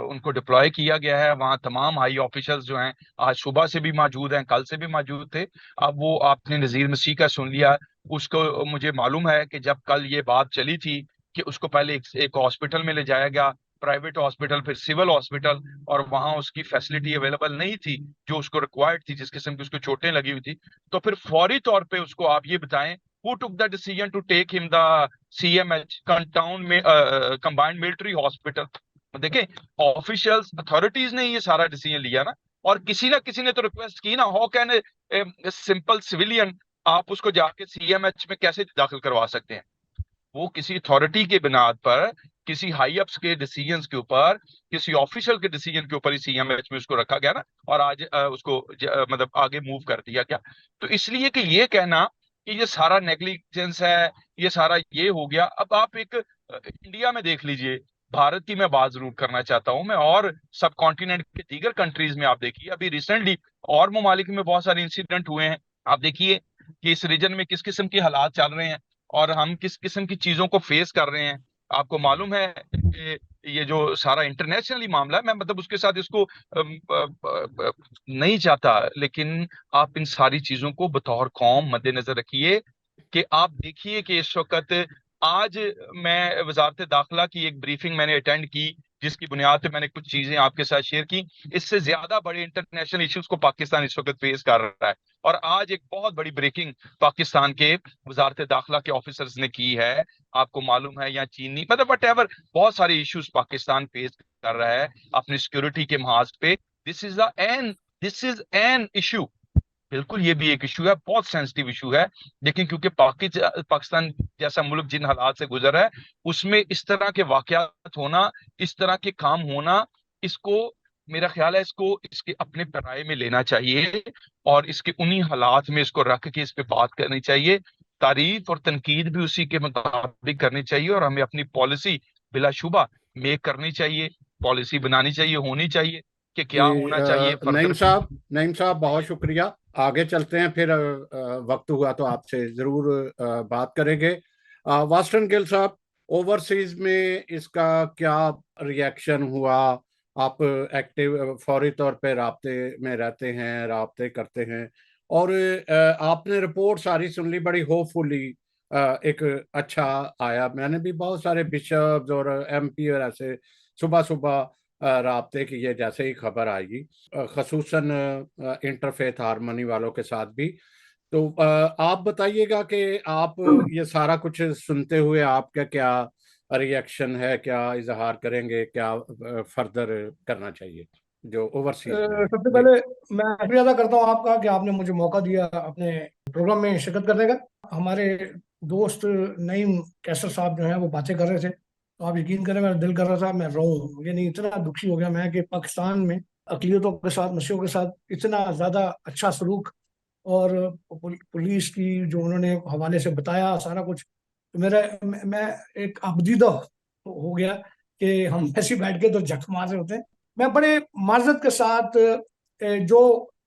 उनको डिप्लॉय किया गया है वहां। तमाम हाई ऑफिसर्स जो हैं आज सुबह से भी मौजूद हैं, कल से भी मौजूद थे। अब वो आपने नजीर मसीह का सुन लिया, उसको मुझे मालूम है कि जब कल ये बात चली थी कि उसको पहले एक हॉस्पिटल में ले जाया गया, प्राइवेट हॉस्पिटल, फिर सिविल हॉस्पिटल, और वहां उसकी फैसिलिटी अवेलेबल नहीं थी जो उसको रिक्वायर्ड थी, जिस किस्म की उसको चोटें लगी हुई थी। तो फिर फौरी तौर पे उसको आप ये बताएं, who took the decision to take him the CMH town में कंबाइंड मिलिट्री हॉस्पिटल? देखें, ऑफिशियल्स अथॉरिटीज ने ये सारा डिसीजन लिया ना, और किसी ना किसी ने तो रिक्वेस्ट की ना। हाउ कैन सिंपल सिविलियन आप उसको जाके CMH में कैसे दाखिल करवा सकते हैं? वो किसी अथॉरिटी के बिनाद पर, किसी हाई अप्स के डिसीजंस के ऊपर, किसी ऑफिशियल के डिसीजन के ऊपर ही CMH में उसको रखा गया ना, और आज उसको मतलब आगे मूव कर दिया गया। तो इसलिए कि ये कहना कि ये सारा नेग्लिजेंस है, ये सारा ये हो गया। अब आप एक इंडिया में देख लीजिए, भारत की मैं बात जरूर करना चाहता हूं मैं, और सब कॉन्टिनेंट के दीगर कंट्रीज में आप देखिए, अभी रिसेंटली और ममालिक में बहुत सारे इंसिडेंट हुए हैं। आप देखिए कि इस रीजन में किस किस्म के हालात चल रहे हैं और हम किस किस्म की चीजों को फेस कर रहे हैं। आपको मालूम है कि ये जो सारा इंटरनेशनली मामला है, मैं मतलब उसके साथ इसको नहीं चाहता, लेकिन आप इन सारी चीजों को बतौर कौम मद्देनजर रखिए। कि आप देखिए कि इस वक्त, आज मैं वजारत दाखिला की एक ब्रीफिंग मैंने अटेंड की, जिसकी बुनियाद पे मैंने कुछ चीजें आपके साथ शेयर की। इससे ज्यादा बड़े इंटरनेशनल इश्यूज को पाकिस्तान इस वक्त फेस कर रहा है। और आज एक बहुत बड़ी ब्रेकिंग पाकिस्तान के वजारत दाखिला के ऑफिसर्स ने की है, आपको मालूम है, या चीनी, मतलब वट एवर, बहुत सारे इश्यूज पाकिस्तान फेस कर रहा है अपनी सिक्योरिटी के महाज पे। This is the an this is an issue. बिल्कुल ये भी एक इशू है, बहुत सेंसिटिव इशू है। लेकिन क्योंकि पाकिस्तान जैसा मुल्क जिन हालात से गुजर रहा है, उसमें इस तरह के वाकयात होना, इस तरह के काम होना, इसको, मेरा ख्याल है, इसको इसके अपने पराये में लेना चाहिए और इसके उन्हीं हालात में इसको रख के इस पे बात करनी चाहिए। तारीफ और तनकीद भी उसी के मुताबिक करनी चाहिए, और हमें अपनी पॉलिसी बिलाशुबा मेक करनी चाहिए, पॉलिसी बनानी चाहिए, होनी चाहिए कि क्या जी होना चाहिए फर्दर। नईम साहब बहुत शुक्रिया। आगे चलते हैं, फिर वक्त हुआ तो आपसे जरूर बात करेंगे। वास्टन गिल साहब, ओवरसीज में इसका क्या रिएक्शन हुआ? आप एक्टिव फौरी तौर पे राब्ते में रहते हैं, राब्ते करते हैं, और आपने रिपोर्ट सारी सुन ली, बड़ी होपफुली एक अच्छा आया। मैंने भी बहुत सारे बिशप्स और MP और ऐसे सुबह सुबह राब्ते की ये जैसे ही खबर आएगी, खसूसन इंटरफेथ हारमोनी वालों के साथ भी। तो आप बताइएगा कि आप ये सारा कुछ सुनते हुए आपका क्या रिएक्शन है, क्या इजहार करेंगे, क्या फर्दर करना चाहिए जो ओवरसीज में है? सबसे जी पहले मैं शुक्रिया अदा करता हूँ आपका कि आपने मुझे मौका दिया अपने प्रोग्राम में शिरकत करने का। हमारे दोस्त नईम कैसर साहब जो हैं वो बातें कर रहे थे, तो आप यकीन करें मेरा दिल कर रहा था मैं रोऊं, यानी इतना दुखी हो गया मैं कि पाकिस्तान में अक़लियतों के साथ, मसीहों के साथ इतना ज़्यादा अच्छा सलूक और पुलिस की जो उन्होंने हवाले से बताया सारा कुछ, तो मैं एक अबदीदा हो गया कि हम ऐसे ही बैठ के तो झक मार रहे होते हैं। मैं बड़े मार्जत के साथ जो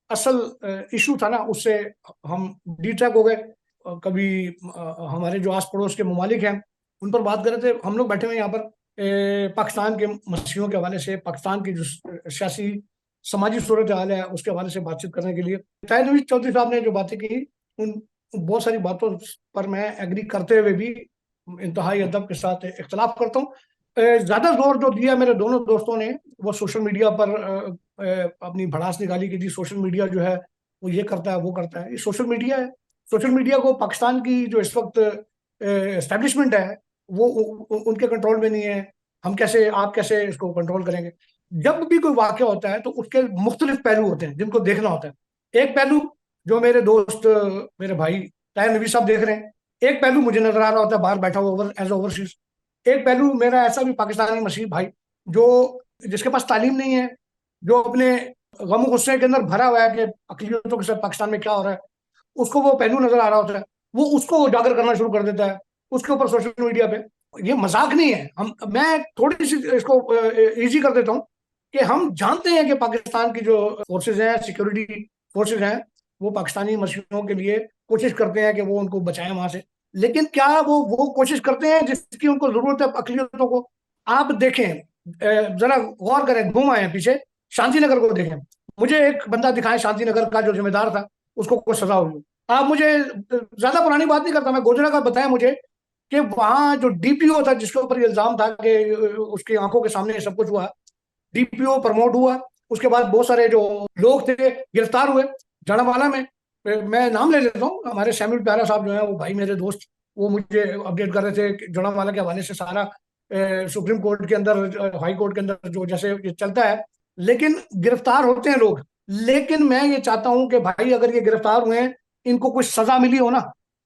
असल इशू था ना उससे हम डिट्रैक हो गए। कभी हमारे जो आस पड़ोस के ममालिक हैं उन पर बात कर रहे थे, हम लोग बैठे हुए यहाँ पर पाकिस्तान के मसीहों के हवाले से, पाकिस्तान की जो सियासी समाजी सूरत हाल है उसके हवाले से बातचीत करने के लिए ताहिर नवीद चौधरी साहब ने जो बातें की, उन बहुत सारी बातों पर मैं एग्री करते हुए भी इंतहाई अदब के साथ इख्तलाफ करता हूँ। ज्यादा जोर जो दिया मेरे दोनों दोस्तों ने वो सोशल मीडिया पर अपनी भड़ास निकाली कि जी सोशल मीडिया जो है वो ये करता है वो करता है। ये सोशल मीडिया है। सोशल मीडिया को पाकिस्तान की जो इस वक्त एस्टेब्लिशमेंट है वो उनके कंट्रोल में नहीं है। हम कैसे, आप कैसे इसको कंट्रोल करेंगे? जब भी कोई वाक़या होता है तो उसके मुख्तलिफ पहलू होते हैं जिनको देखना होता है। एक पहलू जो मेरे दोस्त, मेरे भाई ताहिर नवीद साहब देख रहे हैं, एक पहलू मुझे नजर आ रहा होता है बाहर बैठा हुआ एज ओवरसीज, एक पहलू मेरा ऐसा भी पाकिस्तानी मसीह भाई जो जिसके पास तालीम नहीं है, जो अपने गम गुस्से के अंदर भरा हुआ है कि अक़लियतों के साथ पाकिस्तान में क्या हो रहा है, उसको वो पहलू नजर आ रहा होता है, वो उसको उजागर करना शुरू कर देता है उसके ऊपर सोशल मीडिया पे। ये मजाक नहीं है। मैं थोड़ी सी इसको इजी कर देता हूँ कि हम जानते हैं कि पाकिस्तान की जो फोर्सेज हैं, सिक्योरिटी फोर्सेज हैं, वो पाकिस्तानी मसीहों के लिए कोशिश करते हैं कि वो उनको बचाएं वहां से, लेकिन क्या वो कोशिश करते हैं जिसकी उनको जरूरत है अक़लियतों को? आप देखें, जरा गौर करें, घूम आए पीछे, शांतिनगर को देखें, मुझे एक बंदा दिखाएं शांतिनगर का जो जिम्मेदार था उसको कोई सजा हुई। आप मुझे ज्यादा पुरानी बात नहीं करता, मैं गोजरा का बताया मुझे कि वहां जो डीपीओ था जिसके ऊपर इल्जाम था कि उसकी आंखों के सामने सब कुछ हुआ, डीपीओ प्रमोट हुआ, उसके बाद बहुत सारे जो लोग थे गिरफ्तार हुए जड़ावाला में। मैं नाम ले लेता हूँ, हमारे शैमुल प्यारा साहब जो है वो भाई मेरे दोस्त, वो मुझे अपडेट कर रहे थे जड़ावाला के हवाले से सारा सुप्रीम कोर्ट के अंदर, हाई कोर्ट के अंदर जो जैसे ये चलता है, लेकिन गिरफ्तार होते हैं लोग। लेकिन मैं ये चाहता हूं कि भाई अगर ये गिरफ्तार हुए हैं इनको कुछ सजा मिली हो ना,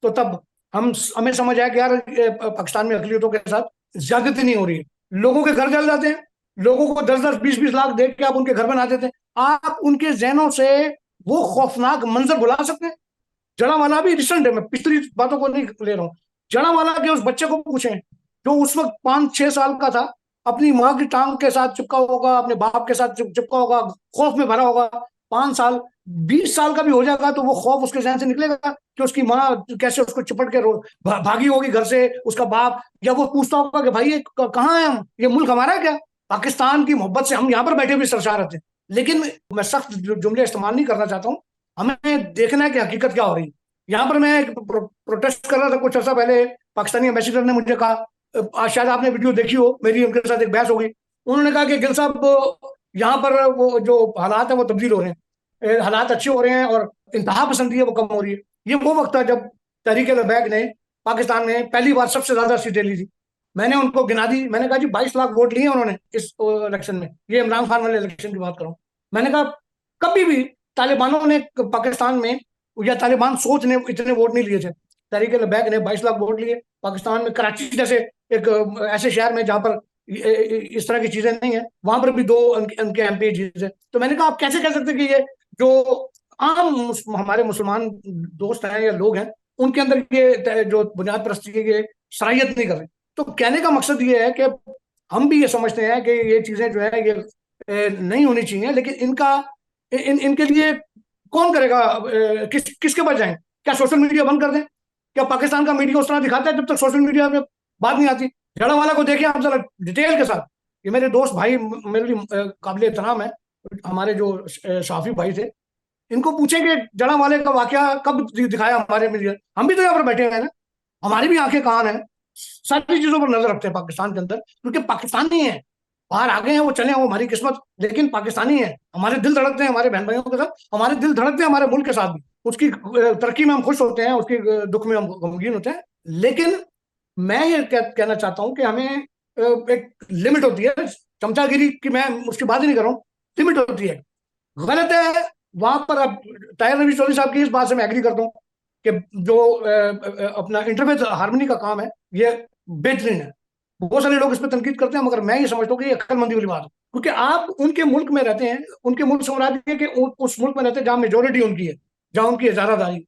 तो तब हमें समझ आया कि यार पाकिस्तान में अक़लियतों के साथ ज्यादती नहीं हो रही है। लोगों के घर जल जाते हैं, लोगों को 10-10, 20-20 लाख दे के आप उनके घर बना देते हैं। आप उनके जहनों से वो खौफनाक मंजर बुला सकते हैं? जड़ावाला भी रिसेंट है, मैं पिछली बातों को नहीं ले रहा हूँ। जड़ावाला के उस बच्चे को पूछें जो उस वक्त 5-6 साल का था, अपनी माँ की टांग के साथ चिपका होगा, अपने बाप के साथ चिपका होगा, खौफ में भरा होगा। 5 साल, 20 साल का भी हो जाएगा तो वो खौफ उसके जहन से निकलेगा कि उसकी माँ कैसे उसको चिपट के भागी होगी घर से, उसका बाप, या वो पूछता होगा कि भाई ये कहाँ है, हम, ये मुल्क हमारा है क्या? पाकिस्तान की मोहब्बत से हम यहाँ पर बैठे भी सरशार रहते हैं। लेकिन मैं सख्त जुमले इस्तेमाल नहीं करना चाहता हूँ, हमें देखना है कि हकीकत क्या हो रही है। यहाँ पर मैं प्रोटेस्ट कर रहा था कुछ अर्सा पहले, पाकिस्तानी एम्बेसडर ने मुझे कहा, शायद आपने वीडियो देखी हो, मेरी उनके साथ एक बहस हो गई। उन्होंने कहा कि गिल साहब यहाँ पर वो जो हालात है वो तब्दील हो रहे हैं, हालात अच्छे हो रहे हैं और इंतहा पसंदी है वो कम हो रही है। ये वो वक्त था जब तहरीक लबैक ने पाकिस्तान में पहली बार सबसे ज्यादा सीटें ली थी। मैंने उनको गिना दी, मैंने कहा जी 22 लाख वोट लिए उन्होंने इस इलेक्शन में, ये इमरान खान वाले इलेक्शन की बात कर रहा हूँ। मैंने कहा कभी भी तालिबानों ने पाकिस्तान में या तालिबान सोच ने इतने वोट नहीं लिए थे। तहरीक लबैक ने 22 लाख वोट लिए पाकिस्तान में। कराची जैसे एक ऐसे शहर में जहां पर इस तरह की चीजें नहीं है, वहां पर भी 2 उनके एमपी जीते। तो मैंने कहा आप कैसे कह सकते कि ये जो आम हमारे मुसलमान दोस्त हैं या लोग हैं उनके अंदर ये जो बुनियाद परस्ती की ये सराहियत नहीं कर रहे। तो कहने का मकसद ये है कि हम भी ये समझते हैं कि ये चीजें जो है ये नहीं होनी चाहिए, लेकिन इनके लिए कौन करेगा? किसके पास जाएं? क्या सोशल मीडिया बंद कर दें? क्या पाकिस्तान का मीडिया उस तरह दिखाता है जब तक सोशल मीडिया में बात नहीं आती? जड़ावाला को देखें आप जरा डिटेल के साथ। ये मेरे दोस्त भाई, मेरे लिए काबिल एहतराम है, हमारे जो शाफी भाई थे, इनको पूछें कि जड़ावाले का वाकया कब दिखाया हमारे मीडिया। हम भी तो यहाँ पर बैठे हैं ना, हमारी भी आंखें कान है, सारी चीजों पर नजर रखते हैं पाकिस्तान के अंदर, क्योंकि पाकिस्तानी है, बाहर आ गए हैं वो चले, वो हमारी किस्मत, लेकिन पाकिस्तानी है। हमारे दिल धड़कते हैं हमारे बहन भाइयों के साथ, हमारे दिल धड़कते हैं हमारे मुल्क के साथ भी। उसकी तरक्की में हम खुश होते हैं, उसकी दुख में हम गमगीन होते हैं। लेकिन मैं ये कहना चाहता हूं कि हमें एक लिमिट होती है चमचागिरी की, मैं उसकी बात ही नहीं कर रहा हूँ, लिमिट होती है। गलत है वहां पर। अब ताहिर नवीद चौधरी साहब की इस बात से मैं एग्री करता हूँ कि जो अपना इंटरफेस हार्मनी का काम है ये बेहतरीन है। बहुत सारे लोग इस पर तनकीद करते हैं, मगर मैं ये समझता हूँ कि ये अक्लमंदी वाली बात है, क्योंकि आप उनके मुल्क में रहते हैं, उनके मुल्क से मुराद ये कि उस मुल्क में रहते हैं जहां मेजोरिटी उनकी है, जहाँ उनकी इजारादारी,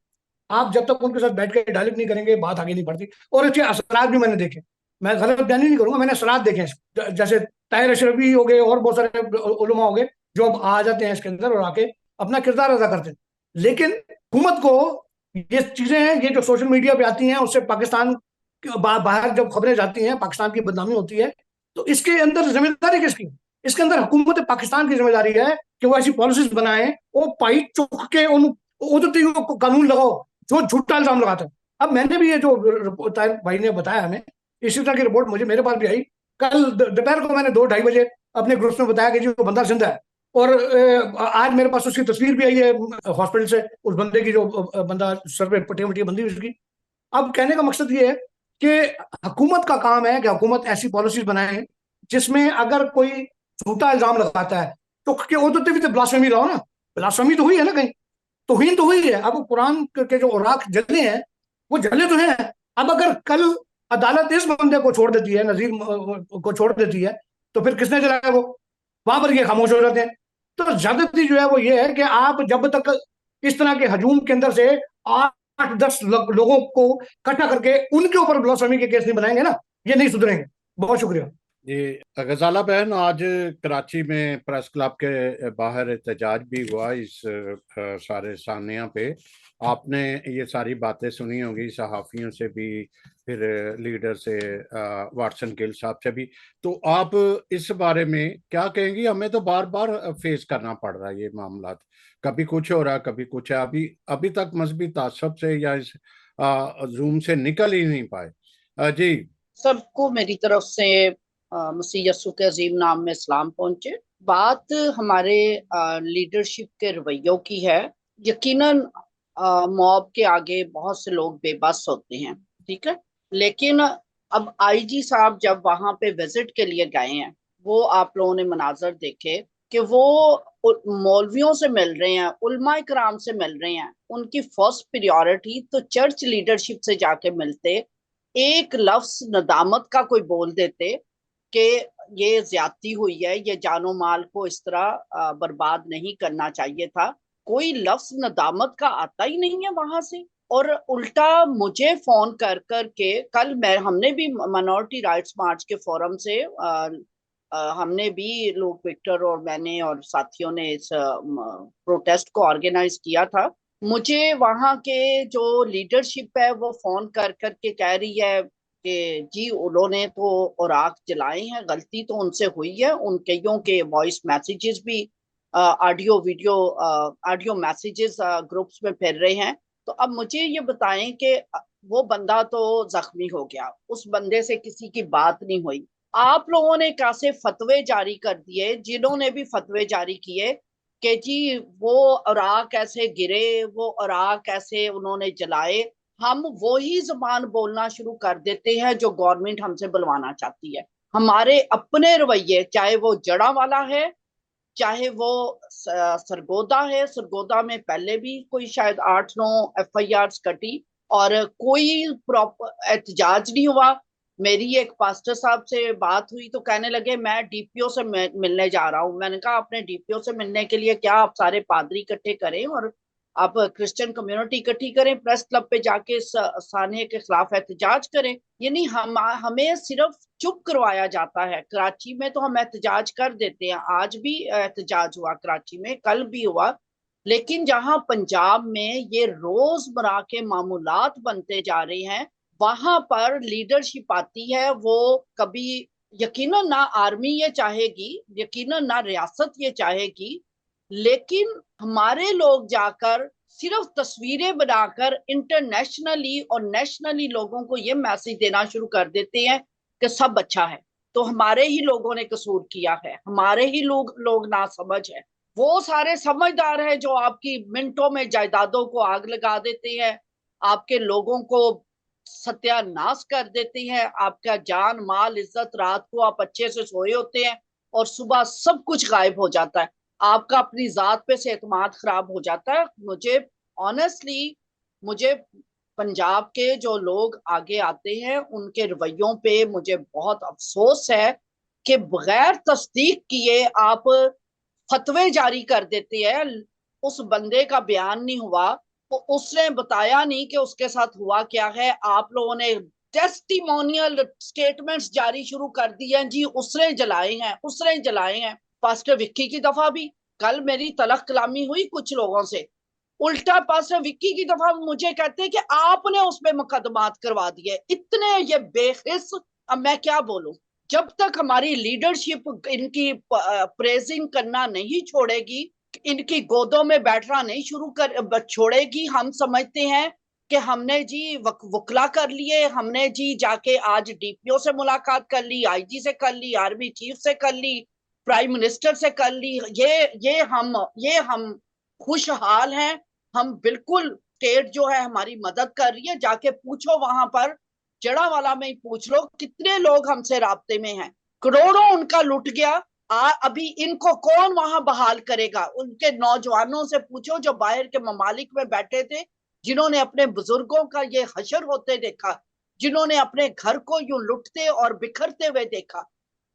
आप जब तक उनके साथ बैठ के डायलेक्ट नहीं करेंगे बात आगे नहीं बढ़ती। और इसके असरात भी मैंने देखे, मैं गलत बयानी नहीं करूंगा, मैंने असरात देखे हैं। जैसे ताहिर अशरफी हो गए और बहुत सारे उलमा हो गए जो अब आ जाते हैं इसके अंदर और आके अपना किरदार अदा करते हैं। लेकिन हुकूमत को ये चीजें हैं, ये जो सोशल मीडिया पे आती हैं, उससे पाकिस्तान बाहर जब खबरें जाती हैं पाकिस्तान की बदनामी होती है, तो इसके अंदर जिम्मेदारी किसकी? इसके अंदर हुकूमत पाकिस्तान की जिम्मेदारी है कि वो ऐसी पॉलिसीज बनाए, वो पाई चुक के उन उदती को कानून लगाओ जो झूठा इल्जाम लगाता है। अब मैंने भी ये जो ताहिर भाई ने बताया हमें, इसी तरह की रिपोर्ट मुझे मेरे पास भी आई। कल दोपहर को मैंने 2-2:30 बजे अपने ग्रुप में बताया कि जी वो बंदा जिंदा है, और आज मेरे पास उसकी तस्वीर भी आई है हॉस्पिटल से, उस बंदे की जो बंदा सर पे पट्टियां वट्टियां बंदी हुई उसकी। अब कहने का मकसद ये है कि हुकूमत का काम है कि हुकूमत ऐसी पॉलिसीज बनाए जिसमें अगर कोई झूठा इल्जाम लगाता है तो वो तो ब्लास्फेमी रहो ना, ब्लास्फेमी तो हुई है ना कहीं, तौहीन तो हुई है। अब कुरान के जो औराक जले हैं वो जले तो हैं। अब अगर कल अदालत इस बंदे को छोड़ देती है, नजीर को छोड़ देती है, तो फिर किसने जलाया? वो वहां पर ये खामोश हो जाते हैं। तो ज्यादती जो है वो ये है कि आप जब तक इस तरह के हजूम के अंदर से 8-10 लोगों को इकट्ठा करके उनके ऊपर ब्लास्फेमी के केस नहीं बनाएंगे ना, ये नहीं सुधरेंगे। बहुत शुक्रिया। ये गजाला बहन, आज कराची में प्रेस क्लब के बाहर एहतजाज भी हुआ इस सारे सानिया पे। आपने ये सारी बातें सुनी होंगी, सहाफ़ियों से भी, फिर लीडर से, वाटसन गिल साहब से भी। तो आप इस बारे में क्या कहेंगी? हमें तो बार बार फेस करना पड़ रहा है ये मामला, कभी कुछ हो रहा है कभी कुछ है। अभी अभी तक मजहबी तासब से या इस जूम से निकल ही नहीं पाए। जी। सबको मेरी तरफ से मसीह यस्सु के अजीम नाम में सलाम पहुंचे। बात हमारे लीडरशिप के रवैयों की है। यकीनन मॉब के आगे बहुत से लोग बेबस होते हैं, ठीक है, लेकिन अब आईजी साहब जब वहां पे विजिट के लिए गए हैं, वो आप लोगों ने मनाजर देखे कि वो मौलवियों से मिल रहे हैं, उलमा इकराम से मिल रहे हैं। उनकी फर्स्ट प्रायोरिटी तो चर्च लीडरशिप से जाके मिलते, एक लफ्ज नदामत का कोई बोल देते कि ये ज्यादती हुई है, ये जानो माल को इस तरह बर्बाद नहीं करना चाहिए था, कोई लफ्ज नदामत का आता ही नहीं है वहां से। और उल्टा मुझे फोन कर कर के कल हमने भी माइनॉरिटी राइट्स मार्च के फोरम से हमने भी, लोग विक्टर और मैंने और साथियों ने इस प्रोटेस्ट को ऑर्गेनाइज किया था। मुझे वहां के जो लीडरशिप है वो फोन कर कर के कह रही है कि जी उन्होंने तो औराक जलाए हैं, गलती तो उनसे हुई है। उन कईयों के वॉइस मैसेजेस भी, ऑडियो मैसेजेस ग्रुप्स में फिर रहे हैं। तो अब मुझे ये बताएं कि वो बंदा तो जख्मी हो गया, उस बंदे से किसी की बात नहीं हुई। आप लोगों ने कैसे फतवे जारी कर दिए, जिन्होंने भी फतवे जारी किए कि जी वो औराक कैसे गिरे, वो औराक कैसे उन्होंने जलाए, हम वही जबान बोलना शुरू कर देते हैं जो गवर्नमेंट हमसे बुलवाना चाहती है। हमारे अपने रवैये, चाहे वो जड़ा वाला है, चाहे वो सरगोदा है, सरगोदा में पहले भी कोई शायद 8-9 FIR कटी और कोई प्रॉपर एहतजाज नहीं हुआ। मेरी एक पास्टर साहब से बात हुई तो कहने लगे मैं DPO से मिलने जा रहा हूँ। मैंने कहा अपने DPO से मिलने के लिए क्या आप सारे पादरी इकट्ठे करें और आप क्रिश्चियन कम्युनिटी इकट्ठी करें, प्रेस क्लब पे जाके सानिया के खिलाफ एहतजाज करें। यानी हमें सिर्फ चुप करवाया जाता है। कराची में तो हम एहतजाज कर देते हैं, आज भी एहतजाज हुआ कराची में, कल भी हुआ, लेकिन जहां पंजाब में ये रोजमर्रा के मामूलात बनते जा रहे हैं, वहां पर लीडरशिप आती है। वो कभी यकीनन ना आर्मी ये चाहेगी, यकीनन ना रियासत ये चाहेगी, लेकिन हमारे लोग जाकर सिर्फ तस्वीरें बनाकर इंटरनेशनली और नेशनली लोगों को ये मैसेज देना शुरू कर देते हैं कि सब अच्छा है। तो हमारे ही लोगों ने कसूर किया है, हमारे ही लोग नासमझ है। वो सारे समझदार हैं जो आपकी मिनटों में जायदादों को आग लगा देते हैं, आपके लोगों को सत्यानाश कर देते हैं, आपका जान माल इज्जत, रात को आप अच्छे से सोए होते हैं और सुबह सब कुछ गायब हो जाता है, आपका अपनी जात पे से एतमाद खराब हो जाता है। मुझे ऑनेस्टली, मुझे पंजाब के जो लोग आगे आते हैं उनके रवैयों पे मुझे बहुत अफसोस है कि बगैर तस्दीक किए आप फतवे जारी कर देते हैं। उस बंदे का बयान नहीं हुआ, उसने बताया नहीं कि उसके साथ हुआ क्या है। आप लोगों ने टेस्टिमोनियल स्टेटमेंट्स जारी शुरू कर दिए हैं जी, उसने जलाए हैं, उसने जलाए हैं। पास्टर विक्की की दफा भी कल मेरी तलख कलामी हुई कुछ लोगों से, उल्टा पास्टर विक्की की दफा मुझे कहते हैं कि आपने उस पे मुकदमात करवा दिए। इतने ये बेहिस, अब मैं क्या बोलूं। जब तक हमारी लीडरशिप इनकी प्रेजिंग करना नहीं छोड़ेगी, इनकी गोदों में बैठना नहीं शुरू कर छोड़ेगी, हम समझते हैं कि हमने जी वकला कर लिए, हमने जी जाके आज डीपीओ से मुलाकात कर ली, आईजी से कर ली, आर्मी चीफ से कर ली, प्राइम मिनिस्टर से कर ली, ये हम खुशहाल हैं। हम बिल्कुल, स्टेट जो है हमारी मदद कर रही है। जाके पूछो वहां पर जड़ावाला में ही पूछ लो कितने लोग हमसे राब्ते में हैं, करोड़ों उनका लुट गया। अभी इनको कौन वहां बहाल करेगा? उनके नौजवानों से पूछो जो बाहर के ममालिक में बैठे थे, जिन्होंने अपने बुजुर्गों का ये हशर होते देखा, जिन्होंने अपने घर को यूं लुटते और बिखरते हुए देखा।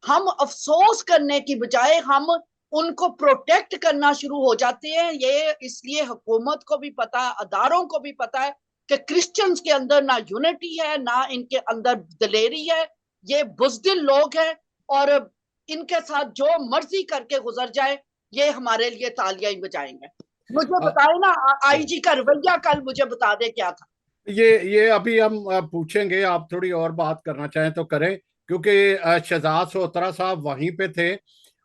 हम अफसोस करने की बजाय हम उनको प्रोटेक्ट करना शुरू हो जाते हैं। ये इसलिए हुकूमत को भी पता, अदारों को भी पता है कि क्रिश्चियंस के अंदर ना यूनिटी है, ना इनके अंदर दिलेरी है। ये बुजदिल लोग हैं और इनके साथ जो मर्जी करके गुजर जाए, ये हमारे लिए तालियां ही बजाएंगे। मुझे बताए ना आईजी का रवैया, कल मुझे बता दे क्या था। ये अभी हम पूछेंगे, आप थोड़ी और बात करना चाहें तो करें, क्योंकि शहजाद सोहतरा साहब वहीं पे थे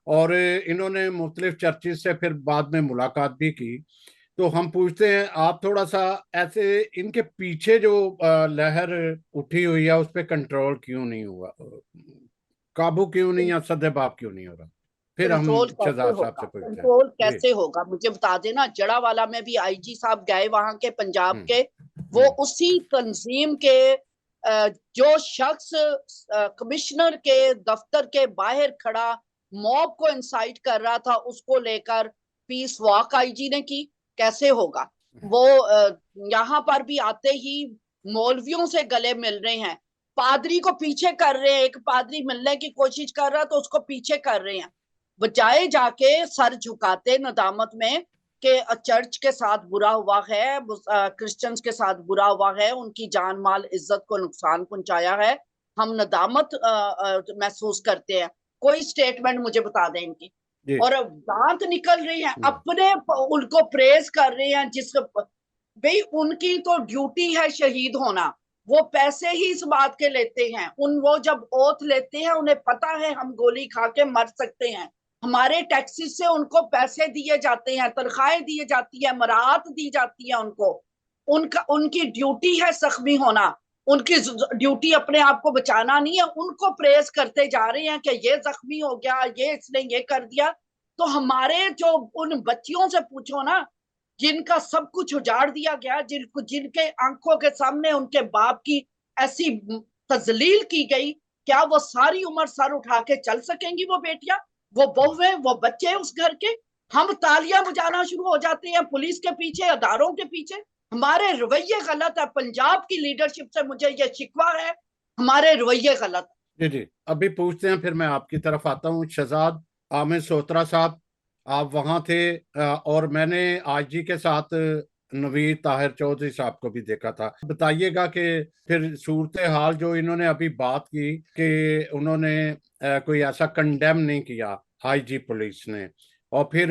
और इन्होंने मुख्तलिफ चर्चिज से फिर बाद में मुलाकात भी की। तो हम पूछते हैं, आप थोड़ा सा ऐसे इनके पीछे जो लहर उठी हुई है उस पर कंट्रोल क्यों नहीं हुआ, काबू क्यों नहीं, या सद्देबाप क्यों नहीं हो रहा? फिर हम कंट्रोल कैसे शहजाद साहब होगा? से पूछते हैं कंट्रोल जी। कैसे होगा मुझे बता देना। जड़ावाला में भी आईजी साहब गए वहां के पंजाब हम्म, के, वो उसी तंजीम के जो शख्स कमिश्नर के दफ्तर के बाहर खड़ा मॉब को इंसाइट कर रहा था, उसको लेकर पीस वॉक आईजी ने की। कैसे होगा वो? यहाँ पर भी आते ही मौलवियों से गले मिल रहे हैं, पादरी को पीछे कर रहे हैं। एक पादरी मिलने की कोशिश कर रहा तो उसको पीछे कर रहे हैं, बजाय जाके सर झुकाते नदामत में कि चर्च के साथ बुरा हुआ है, क्रिश्चियंस के साथ बुरा हुआ है, उनकी जान माल इज्जत को नुकसान पहुंचाया है, हम नदामत महसूस करते हैं। कोई स्टेटमेंट मुझे बता दें इनकी। जी। और दांत निकल रही हैं अपने, उनको प्रेस कर रहे हैं। जिस भाई उनकी तो ड्यूटी है शहीद होना, वो पैसे ही इस बात के लेते हैं। वो जब ओथ लेते हैं उन्हें पता है हम गोली खा के मर सकते हैं। हमारे टैक्सेस से उनको पैसे दिए जाते हैं, तनख्वाहें दी जाती है, मराहत दी जाती है उनको। उनकी ड्यूटी है जख्मी होना, उनकी ड्यूटी अपने आप को बचाना नहीं है। उनको प्रेस करते जा रहे हैं कि ये जख्मी हो गया, ये इसने ये कर दिया। तो हमारे जो उन बच्चियों से पूछो ना जिनका सब कुछ उजाड़ दिया गया, जिनके आंखों के सामने उनके बाप की ऐसी तजलील की गई, क्या वो सारी उम्र सर उठा के चल सकेंगी? वो बेटियां, वो बहुएं, वो बच्चे उस घर के। हम तालियां बजाना शुरू हो जाते हैं पुलिस के पीछे, अदारों के पीछे। हमारे रवैये गलत है। पंजाब की लीडरशिप से मुझे ये शिकवा है, हमारे रवैये गलत। जी जी, अभी पूछते हैं, फिर मैं आपकी तरफ आता हूँ। शहजाद आमिर सोहतरा साहब, आप वहाँ थे और मैंने आईजी के साथ नवीद ताहिर चौधरी साहब को भी देखा था। बताइएगा कि फिर सूरत हाल जो इन्होंने अभी बात की कि उन्होंने कोई ऐसा कंडेम नहीं किया आईजी पुलिस ने, और फिर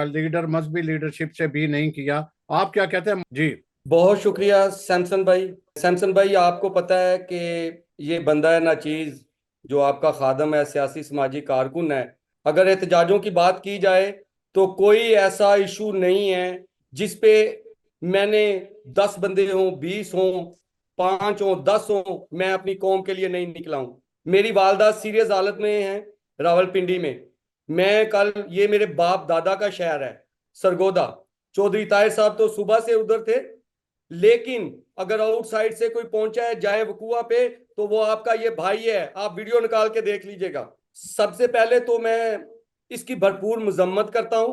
लीडर मजहबी लीडरशिप से भी नहीं किया, आप क्या कहते हैं जी? बहुत शुक्रिया सैमसन भाई। सैमसन भाई, आपको पता है कि ये बंदा है नाचीज जो आपका खादम है, सियासी समाजी कारकुन है। अगर एहतजाजों की बात की जाए तो कोई ऐसा इशू नहीं है जिस पे मैंने 10 बंदे हों, 20 हों, 5 हों, 10 हों, मैं अपनी कौम के लिए नहीं निकला हूं। मेरी वालदा सीरियस हालत में है रावलपिंडी में। मैं कल, ये मेरे बाप दादा का शहर है सरगोदा। चौधरी ताहिर साहब तो सुबह से उधर थे, लेकिन अगर आउटसाइड से कोई पहुंचा है जाए वकुआ पे तो वो आपका ये भाई है, आप वीडियो निकाल के देख लीजिएगा। सबसे पहले तो मैं इसकी भरपूर मजम्मत करता हूं।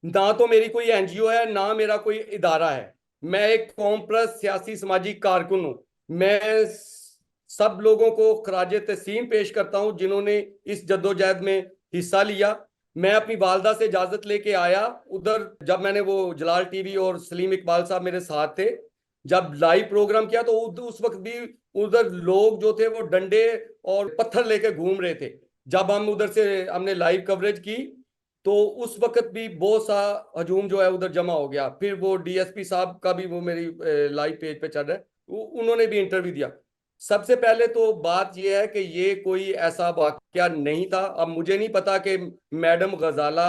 ना तो मेरी कोई एनजीओ है, ना मेरा कोई इदारा है। मैं एक कौम परस्त सियासी समाजी कारकुन हूं। मैं सब लोगों को खराजे तहसीन पेश करता हूं जिन्होंने इस जद्दोजहद में हिस्सा लिया। मैं अपनी वालदा से इजाजत लेके आया उधर, जब मैंने वो जलाल टीवी और सलीम इकबाल साहब मेरे साथ थे, जब लाइव प्रोग्राम किया तो उस वक्त भी उधर लोग जो थे वो डंडे और पत्थर लेके घूम रहे थे। जब हम उधर से हमने लाइव कवरेज की तो उस वक्त भी बहुत सा हजूम जो है उधर जमा हो गया। फिर वो डीएसपी साहब का भी वो मेरी लाइव पेज पे चल रहा है, उन्होंने भी इंटरव्यू दिया। सबसे पहले तो बात यह है कि ये कोई ऐसा वाकया नहीं था। अब मुझे नहीं पता कि मैडम गजाला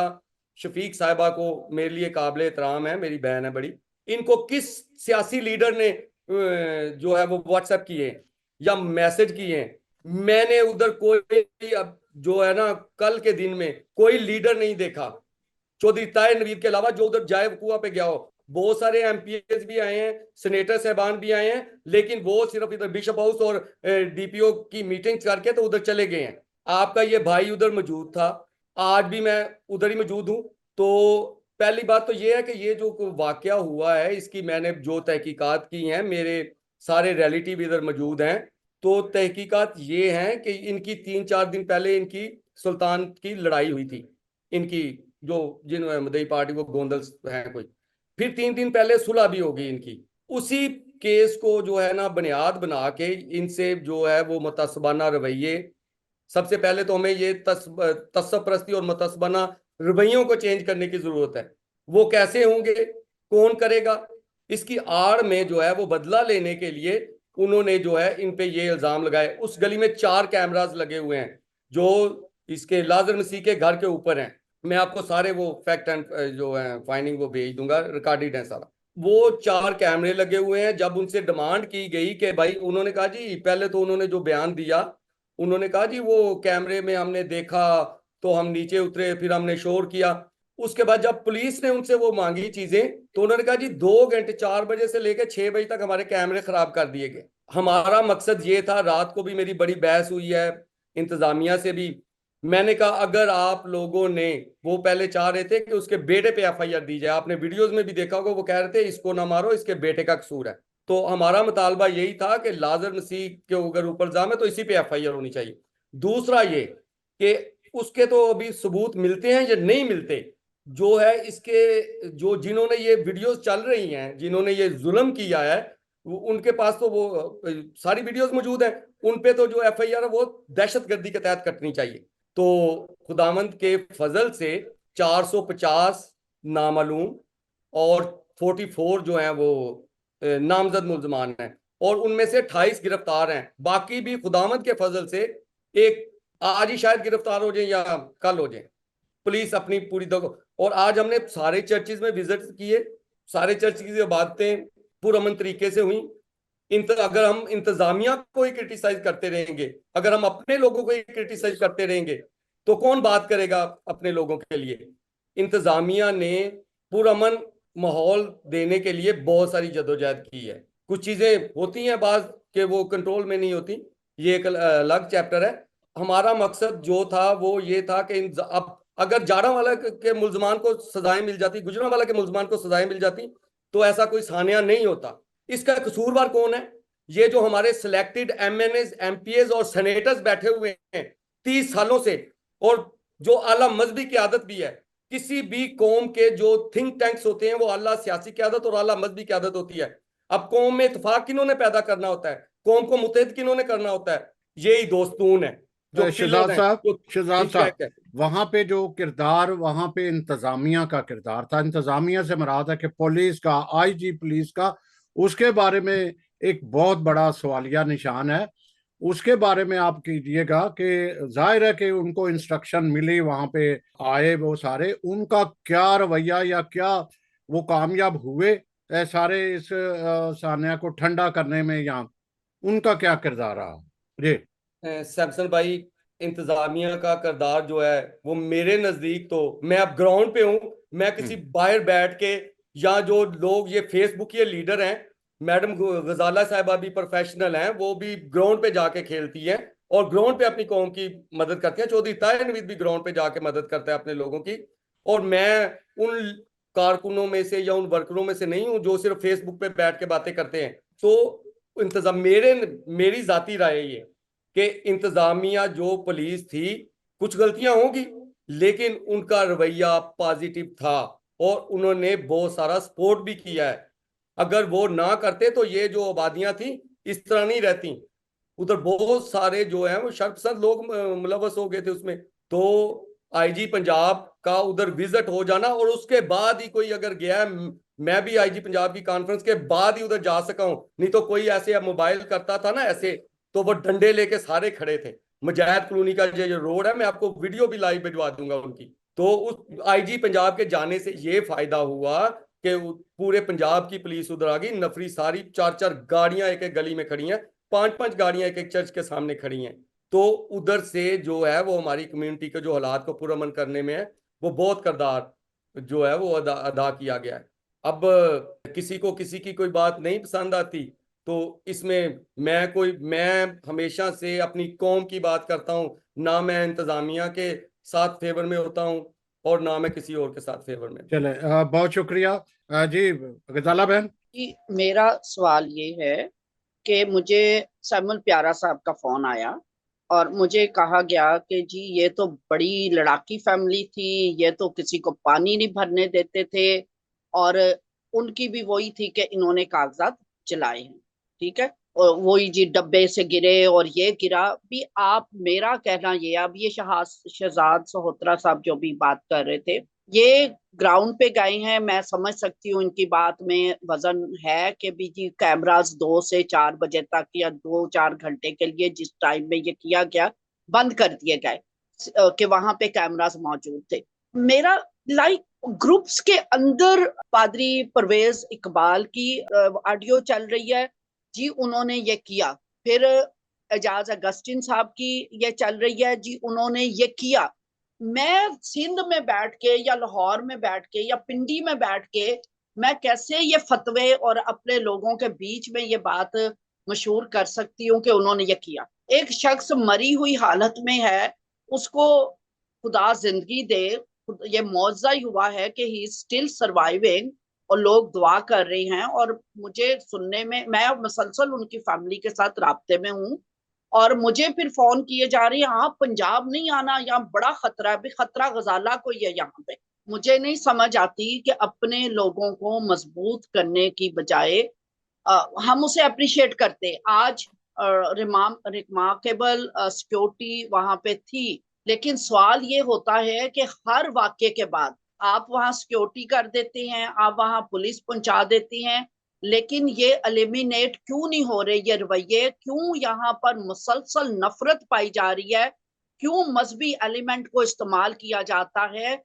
शफीक साहिबा को, मेरे लिए काबिल एहतराम है, मेरी बहन है बड़ी, इनको किस सियासी लीडर ने जो है वो व्हाट्सएप किए या मैसेज किए। मैंने उधर कोई, अब जो है ना, कल के दिन में कोई लीडर नहीं देखा चौधरी ताहिर नवीद के अलावा जो उधर जाए वकूआ पे गया हो। बहुत सारे एमपीएस भी आए हैं, सेनेटर साहबान भी आए हैं, लेकिन वो सिर्फ इधर बिशप हाउस और डीपीओ की मीटिंग्स करके तो उधर चले गए हैं। आपका ये भाई उधर मौजूद था, आज भी मैं उधर ही मौजूद हूं। तो पहली बात तो ये है कि ये जो वाकया हुआ है इसकी मैंने जो तहकीकात की हैं, मेरे सारे रिलेटिव इधर मौजूद हैं। तो तहकीकात ये हैं कि इनकी 3-4 दिन पहले इनकी सुल्तान की लड़ाई हुई थी, इनकी जो जिन मदई पार्टी वो गोंदल है कोई, फिर 3 दिन पहले सुलह भी होगी इनकी। उसी केस को जो है ना बुनियाद बना के इनसे जो है वो मुतसबाना रवैये, सबसे पहले तो हमें ये तस्सब परस्ती और मुतसबाना रवैयों को चेंज करने की जरूरत है। वो कैसे होंगे, कौन करेगा, इसकी आड़ में जो है वो बदला लेने के लिए उन्होंने जो है इन पे ये इल्जाम लगाए। उस गली में 4 कैमरास लगे हुए हैं जो इसके लाजर मसीह के घर के ऊपर हैं। मैं आपको सारे वो फैक्ट एंड जो है फाइंडिंग वो भेज दूंगा, रिकॉर्डेड है सारा। वो 4 कैमरे लगे हुए हैं। जब उनसे डिमांड की गई कि भाई, उन्होंने कहा जी, पहले तो उन्होंने जो बयान दिया, उन्होंने कहा जी वो कैमरे में हमने देखा तो हम नीचे उतरे, फिर हमने शोर किया। उसके बाद जब पुलिस ने उनसे वो मांगी चीजें तो उन्होंने कहा जी 2 घंटे 4 बजे से लेकर 6 बजे तक हमारे कैमरे खराब कर दिए गए। हमारा मकसद ये था, रात को भी मेरी बड़ी बहस हुई है इंतजामिया से भी। मैंने कहा अगर आप लोगों ने, वो पहले चाह रहे थे कि उसके बेटे पे एफआईआर दी जाए, आपने वीडियोस में भी देखा होगा, वो कह रहे थे इसको ना मारो, इसके बेटे का कसूर है। तो हमारा मुतालबा यही था कि लाजर मसीह के अगर ऊपर इल्जाम है तो इसी पे एफआईआर होनी चाहिए। दूसरा ये कि उसके तो अभी सबूत मिलते हैं या नहीं मिलते, जो है इसके, जो जिन्होंने ये वीडियोस चल रही हैं, जिन्होंने ये जुल्म किया है, उनके पास तो वो सारी वीडियोस मौजूद हैं। उन पे तो जो एफआईआर है वो दहशतगर्दी के तहत कटनी चाहिए। तो खुदावंद के फजल से 450 नामालूम और 44 जो हैं वो नामजद मुल्जमान हैं, और उनमें से 28 गिरफ्तार हैं। बाकी भी खुदावंद के फजल से एक आज ही शायद गिरफ्तार हो जाए या कल हो जाए। पुलिस अपनी पूरी और आज हमने सारे चर्चेज में विजिट किए, सारे चर्च की बातें पुरअमन तरीके से हुई। अगर हम इंतजामिया को ही क्रिटिसाइज करते रहेंगे, अगर हम अपने लोगों को ही क्रिटिसाइज करते रहेंगे, तो कौन बात करेगा अपने लोगों के लिए। इंतजामिया ने पुरअमन माहौल देने के लिए बहुत सारी जदोजहद की है। कुछ चीजें होती हैं बाज के वो कंट्रोल में नहीं होती, ये एक अलग चैप्टर है। हमारा मकसद जो था वो ये था कि अब अगर जाड़ावाला के मुल्जमान को सजाएं मिल जाती, गुजरांवाला के मुल्जमान को सजाएं मिल जाती, तो ऐसा कोई सानिया नहीं होता। इसका कसूरवार कौन है? ये जो हमारे सिलेक्टेड एमएनएस, एमपीएस और सेनेटर्स बैठे हुए हैं 30 सालों से, और जो आला मजहबी क़यादत भी है। किसी भी कौम के जो थिंक टैंक्स होते हैं वो आला सियासी क़यादत और आला मजहबी क़यादत होती है। अब कौम में इत्तेफाक किन्होंने पैदा करना होता है, कौम को मुत्तहिद किन्होंने करना होता है, यही दोस्तून है जो शहजाद साहब, है। वहां पे जो किरदार, वहां पे इंतजामिया का किरदार था। इंतजामिया से मुराद है कि पुलिस का, आईजी पुलिस का, उसके बारे में एक बहुत बड़ा सवालिया निशान है। उसके बारे में आप कीजिएगा कि जाहिर है कि उनको इंस्ट्रक्शन मिली, वहां पे आए वो सारे, उनका क्या रवैया या क्या वो कामयाब हुए सारे इस सानिया को ठंडा करने में, या उनका क्या किरदार रहा? जी सैमसन भाई, इंतजामिया का किरदार जो है वो मेरे नजदीक, तो मैं अब ग्राउंड पे हूं, मैं किसी बाहर बैठ के, या जो लोग ये फेसबुक के लीडर हैं, मैडम गजाला साहिबा भी प्रोफेशनल हैं, वो भी ग्राउंड पे जाके खेलती हैं और ग्राउंड पे अपनी कौम की मदद करती हैं। चौधरी ताहिर नवीद भी ग्राउंड पे जाके मदद करता है अपने लोगों की। और मैं उन कारकुनों में से या उन वर्करों में से नहीं हूं जो सिर्फ फेसबुक पे बैठ के बातें करते हैं। तो इंतजाम, मेरी जाती राय ये कि इंतजामिया जो पुलिस थी, कुछ गलतियां होंगी, लेकिन उनका रवैया पॉजिटिव था और उन्होंने बहुत सारा सपोर्ट भी किया है। अगर वो ना करते तो ये जो आबादियां थी इस तरह नहीं रहती। उधर बहुत सारे जो है वो शर्पसंद लोग मुलवस हो गए थे उसमें। तो आईजी पंजाब का उधर विजिट हो जाना और उसके बाद ही कोई अगर गया है, मैं भी आईजी पंजाब की कॉन्फ्रेंस के बाद ही उधर जा सका हूं, नहीं तो कोई ऐसे मोबाइल करता था ना ऐसे, तो वो डंडे लेके सारे खड़े थे। मुजाहिद कॉलोनी का जो रोड है, मैं आपको वीडियो भी लाइव भिजवा दूंगा उनकी। तो उस आईजी पंजाब के जाने से ये फायदा हुआ कि पूरे पंजाब की पुलिस उधर आ गई, नफरी सारी 4-4 गाड़ियां एक एक गली में खड़ी हैं, 5-5 गाड़ियां एक एक चर्च के सामने खड़ी हैं। तो उधर से जो है वो हमारी कम्युनिटी के जो हालात को पुरअमन करने में है वो बहुत किरदार जो है वो अदा किया गया है। अब किसी को किसी की कोई बात नहीं पसंद आती तो इसमें मैं हमेशा से अपनी कौम की बात करता हूं, ना मैं इंतजामिया के साथ फेवर में होता हूं और ना मैं किसी और के साथ फेवर में। चले, बहुत शुक्रिया। जी गजाला बहन। जी, मेरा सवाल ये है कि मुझे सैमुअल प्यारा साहब का फोन आया और मुझे कहा गया कि जी ये तो बड़ी लड़ाकी फैमिली थी, ये तो किसी को पानी नहीं भरने देते थे और उनकी भी वही थी कि इन्होंने कागजात जलाए हैं। ठीक है, और वही जी डब्बे से गिरे और ये गिरा भी। आप, मेरा कहना ये, अब ये शहजाद सहोत्रा साहब जो भी बात कर रहे थे, ये ग्राउंड पे गए हैं, मैं समझ सकती हूँ इनकी बात में वजन है कि भी जी कैमरास 2 से 4 बजे तक या 2-4 घंटे के लिए जिस टाइम में ये किया गया बंद कर दिए गए कि वहां पे कैमरास मौजूद थे। मेरा लाइक ग्रुप्स के अंदर पादरी परवेज इकबाल की ऑडियो चल रही है जी, उन्होंने ये किया। फिर एजाज अगस्टिन साहब की ये चल रही है जी, उन्होंने ये किया। मैं सिंध में बैठ के या लाहौर में बैठ के या पिंडी में बैठ के मैं कैसे ये फतवे और अपने लोगों के बीच में ये बात मशहूर कर सकती हूँ कि उन्होंने ये किया। एक शख्स मरी हुई हालत में है, उसको खुदा जिंदगी दे, ये मौजज़ा ही हुआ है कि ही स्टिल सर्वाइविंग और लोग दुआ कर रहे हैं। और मुझे सुनने में, मैं मुसलसल उनकी फैमिली के साथ राब्ते में हूँ और मुझे फिर फोन किए जा रहे हैं, आप पंजाब नहीं आना, यहाँ बड़ा खतरा है। भी खतरा गजाला को ही है यहाँ पे। मुझे नहीं समझ आती कि अपने लोगों को मजबूत करने की बजाय हम उसे अप्रिशिएट करते। आज रिमार्केबल सिक्योरिटी वहां पे थी, लेकिन सवाल ये होता है कि हर वाक्य के बाद आप वहां सिक्योरिटी कर देते हैं, आप वहां पुलिस पहुंचा देती हैं, लेकिन ये एलिमिनेट क्यों नहीं हो रहे ये रवैये? क्यों यहाँ पर मुसलसल नफरत पाई जा रही है? क्यों मजहबी एलिमेंट को इस्तेमाल किया जाता है?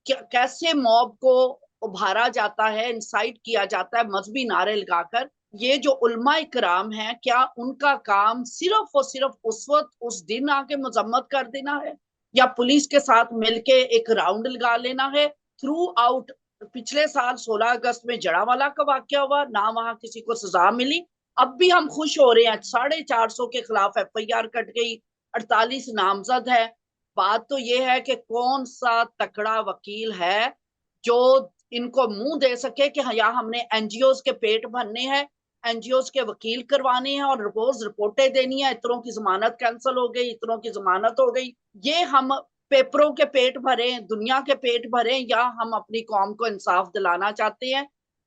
कैसे मॉब को उभारा जाता है, इंसाइट किया जाता है मजहबी नारे लगाकर? ये जो उलमा इकराम है, क्या उनका काम सिर्फ और सिर्फ उस वक्त उस दिन आके मजम्मत कर देना है या पुलिस के साथ मिलके एक राउंड लगा लेना है? थ्रू आउट पिछले साल 16 अगस्त में जड़ावाला का वाकया हुआ, ना वहां किसी को सजा मिली। अब भी हम खुश हो रहे हैं, 450 के खिलाफ FIR कट गई, 48 नामजद है। बात तो ये है कि कौन सा तकड़ा वकील है जो इनको मुंह दे सके कि यहाँ हमने NGOs के पेट भरने हैं, NGOs के वकील करवाने हैं और रोज रिपोर्टें देनी है, इतनों की जमानत कैंसिल हो गई, इतनों की जमानत हो गई। ये हम पेपरों के पेट भरे, दुनिया के पेट भरे, या हम अपनी कौम को इंसाफ दिलाना चाहते हैं?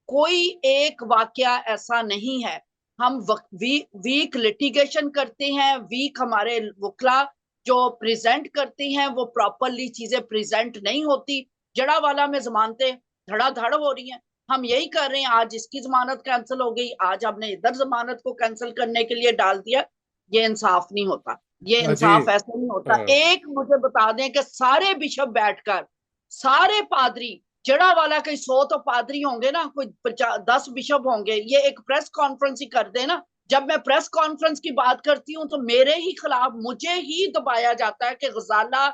कोई एक वाकया ऐसा नहीं है। हम वीक लिटिगेशन करते हैं, वीक हमारे वकला जो प्रेजेंट करते हैं वो प्रॉपरली चीजें प्रेजेंट नहीं होती। जड़ावाला में जमानतें धड़ाधड़ हो रही हैं, हम यही कर रहे हैं। आज इसकी जमानत कैंसिल हो गई, आज हमने इधर जमानत को कैंसिल करने के लिए डाल दिया। ये इंसाफ नहीं होता, ये इंसाफ ऐसा नहीं होता। एक मुझे बता दें कि सारे बिशप बैठकर, सारे पादरी, जड़ावाला के 100 तो पादरी होंगे ना, कोई 10 बिशप होंगे, ये एक प्रेस कॉन्फ्रेंस ही कर दे ना। जब मैं प्रेस कॉन्फ्रेंस की बात करती हूँ तो मेरे ही खिलाफ मुझे ही दबाया जाता है कि गजाला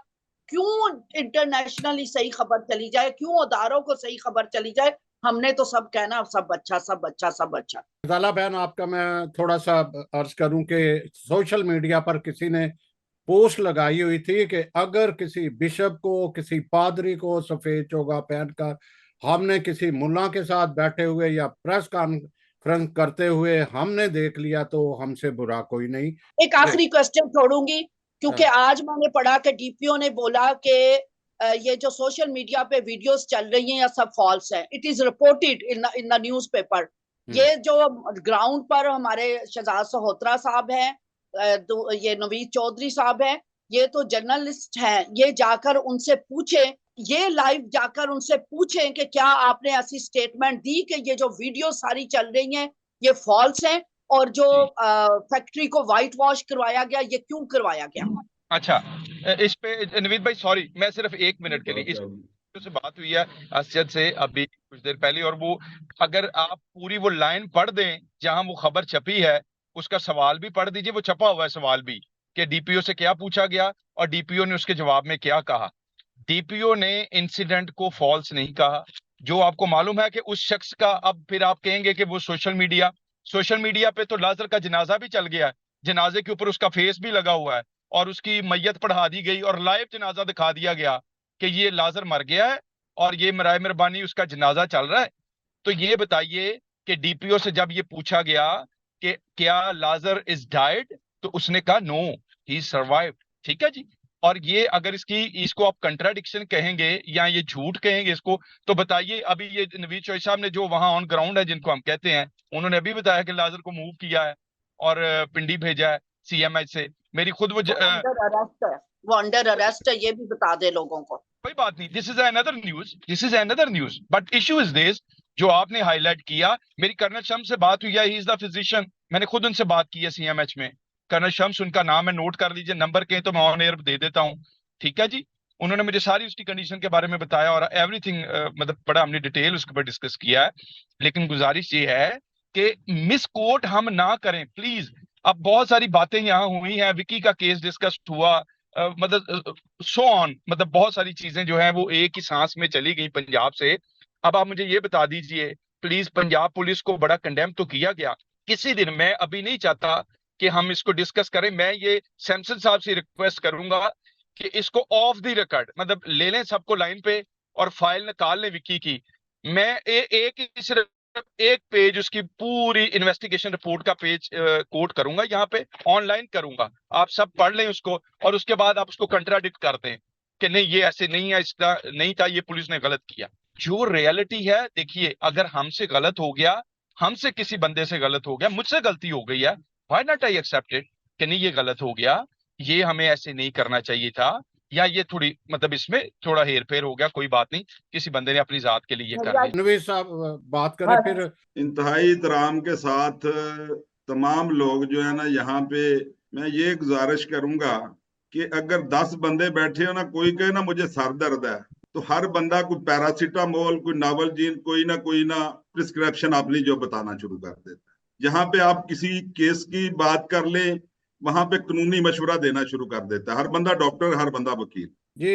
क्यों इंटरनेशनली सही खबर चली जाए, क्यों अदारों को सही खबर चली जाए। हमने तो सब कहना सब अच्छा, सब अच्छा, सब अच्छा। गजाला बहन, आपका मैं थोड़ा सा अर्ज करूं कि सोशल मीडिया पर किसी ने पोस्ट लगाई हुई थी कि अगर किसी बिशप को, किसी पादरी को सफेद चोगा पहनकर हमने किसी मुल्ला के साथ बैठे हुए या प्रेस कॉन्फ्रेंस करते हुए हमने देख लिया तो हमसे बुरा कोई नहीं। एक आखिरी क्वेश्चन छोड़ूंगी, क्योंकि आज मैंने पढ़ा कि DPO ने बोला कि ये जो सोशल मीडिया पे वीडियोस चल रही हैं या सब फॉल्स है, it is reported in the newspaper. ये जो ग्राउंड पर हमारे शहजाद सहोत्रा साहब हैं, ये नवीद चौधरी साहब हैं, ये तो जर्नलिस्ट हैं, ये जाकर उनसे पूछें, ये लाइव जाकर उनसे पूछें कि क्या आपने ऐसी स्टेटमेंट दी कि ये जो वीडियो सारी चल रही हैं ये फॉल्स हैं, और जो फैक्ट्री को वाइट वॉश करवाया गया ये क्यों करवाया गया। अच्छा, इस पे नवीद भाई सॉरी, मैं सिर्फ 1 मिनट के लिए, इस से बात हुई है असद से अभी कुछ देर पहले, और वो अगर आप पूरी वो लाइन पढ़ दें जहां वो खबर छपी है, उसका सवाल भी पढ़ दीजिए, वो छपा हुआ है सवाल भी कि डीपीओ से क्या पूछा गया और डीपीओ ने उसके जवाब में क्या कहा। डीपीओ ने इंसिडेंट को फॉल्स नहीं कहा। जो आपको मालूम है कि उस शख्स का, अब फिर आप कहेंगे कि वो सोशल मीडिया पे तो लाजर का जनाजा भी चल गया है, जनाजे के ऊपर उसका फेस भी लगा हुआ है और उसकी मैयत पढ़ा दी गई और लाइव जनाजा दिखा दिया गया कि ये लाजर मर गया है और ये मराए मेहरबानी उसका जनाजा चल रहा है। तो ये बताइए कि डीपीओ से जब ये पूछा गया कि क्या लाजर इज डाइड, तो उसने कहा नो, ही सर्वाइव्ड। ठीक है जी। और ये अगर इसको आप कंट्राडिक्शन कहेंगे या ये झूठ कहेंगे इसको, तो बताइए अभी ये नवीद चौधरी साहब ने जो वहां ऑन ग्राउंड है जिनको हम कहते हैं, उन्होंने अभी बताया कि लाजर को मूव किया है और पिंडी भेजा है सीएमएच से। मेरी खुद वो अंडर अरेस्ट है, ये भी बता दे लोगों को। कोई बात नहीं, this is another news, but issue is this जो आपने हाईलाइट किया। मेरी कर्नल शम्स से बात हुई है, ही इज द फिजिशियन, मैंने खुद उनसे बात की है सीएमएच में। कर्नल शम्स उनका नाम है, नोट कर लीजिए, नंबर कहें तो मैं ऑन एयर दे देता हूं। ठीक है जी। उन्होंने मुझे सारी उसकी कंडीशन के बारे में बताया और एवरीथिंग, मतलब बड़ा हमने डिटेल उसके ऊपर डिस्कस किया है। लेकिन गुजारिश ये है कि मिस कोट हम ना करें प्लीज। अब बहुत सारी बातें यहाँ हुई हैं, विकी का केस डिस्कस हुआ, मतलब सो ऑन, मतलब बहुत सारी चीजें जो है वो एक ही सांस में चली गई पंजाब से। अब आप मुझे ये बता दीजिए प्लीज, पंजाब पुलिस को बड़ा कंडेम तो किया गया किसी दिन, मैं अभी नहीं चाहता कि हम इसको डिस्कस करें। मैं ये सैमसन साहब से रिक्वेस्ट करूंगा कि इसको ऑफ द रिकॉर्ड मतलब ले लें सबको लाइन पे और फाइल निकाल लें विकी की। मैं एक पेज उसकी पूरी इन्वेस्टिगेशन रिपोर्ट का पेज कोट करूंगा, यहाँ पे ऑनलाइन करूंगा, आप सब पढ़ लें उसको और उसके बाद आप उसको कंट्राडिक्ट कर दें कि नहीं ये ऐसे नहीं है, इसका नहीं था, ये पुलिस ने गलत किया। जो रियलिटी है देखिए, अगर हमसे गलत हो गया, हमसे किसी बंदे से गलत हो गया, मुझसे गलती हो गई है, why not I accept it कि नहीं ये गलत हो गया, ये हमें ऐसे नहीं करना चाहिए था, या ये थोड़ी मतलब इसमें थोड़ा हेर फेर हो गया, कोई बात नहीं, किसी बंदे ने अपनी जात के लिए ये कर लिया। नवीद साहब बात करें फिर। इंतहाई इतराम के साथ तमाम लोग जो है ना यहाँ पे, मैं ये गुजारिश करूंगा कि अगर 10 बंदे बैठे हो ना, कोई कहे ना मुझे सर दर्द है, तो हर बंदा कोई पैरासीटामोल, कोई नावलजीन, कोई ना प्रिस्क्रिप्शन अपनी जो बताना शुरू कर देता है। जहाँ पे आप किसी केस की बात कर ले, वहां पे कानूनी मशवरा देना शुरू कर देता है। हर बंदा डॉक्टर, हर बंदा वकील। जी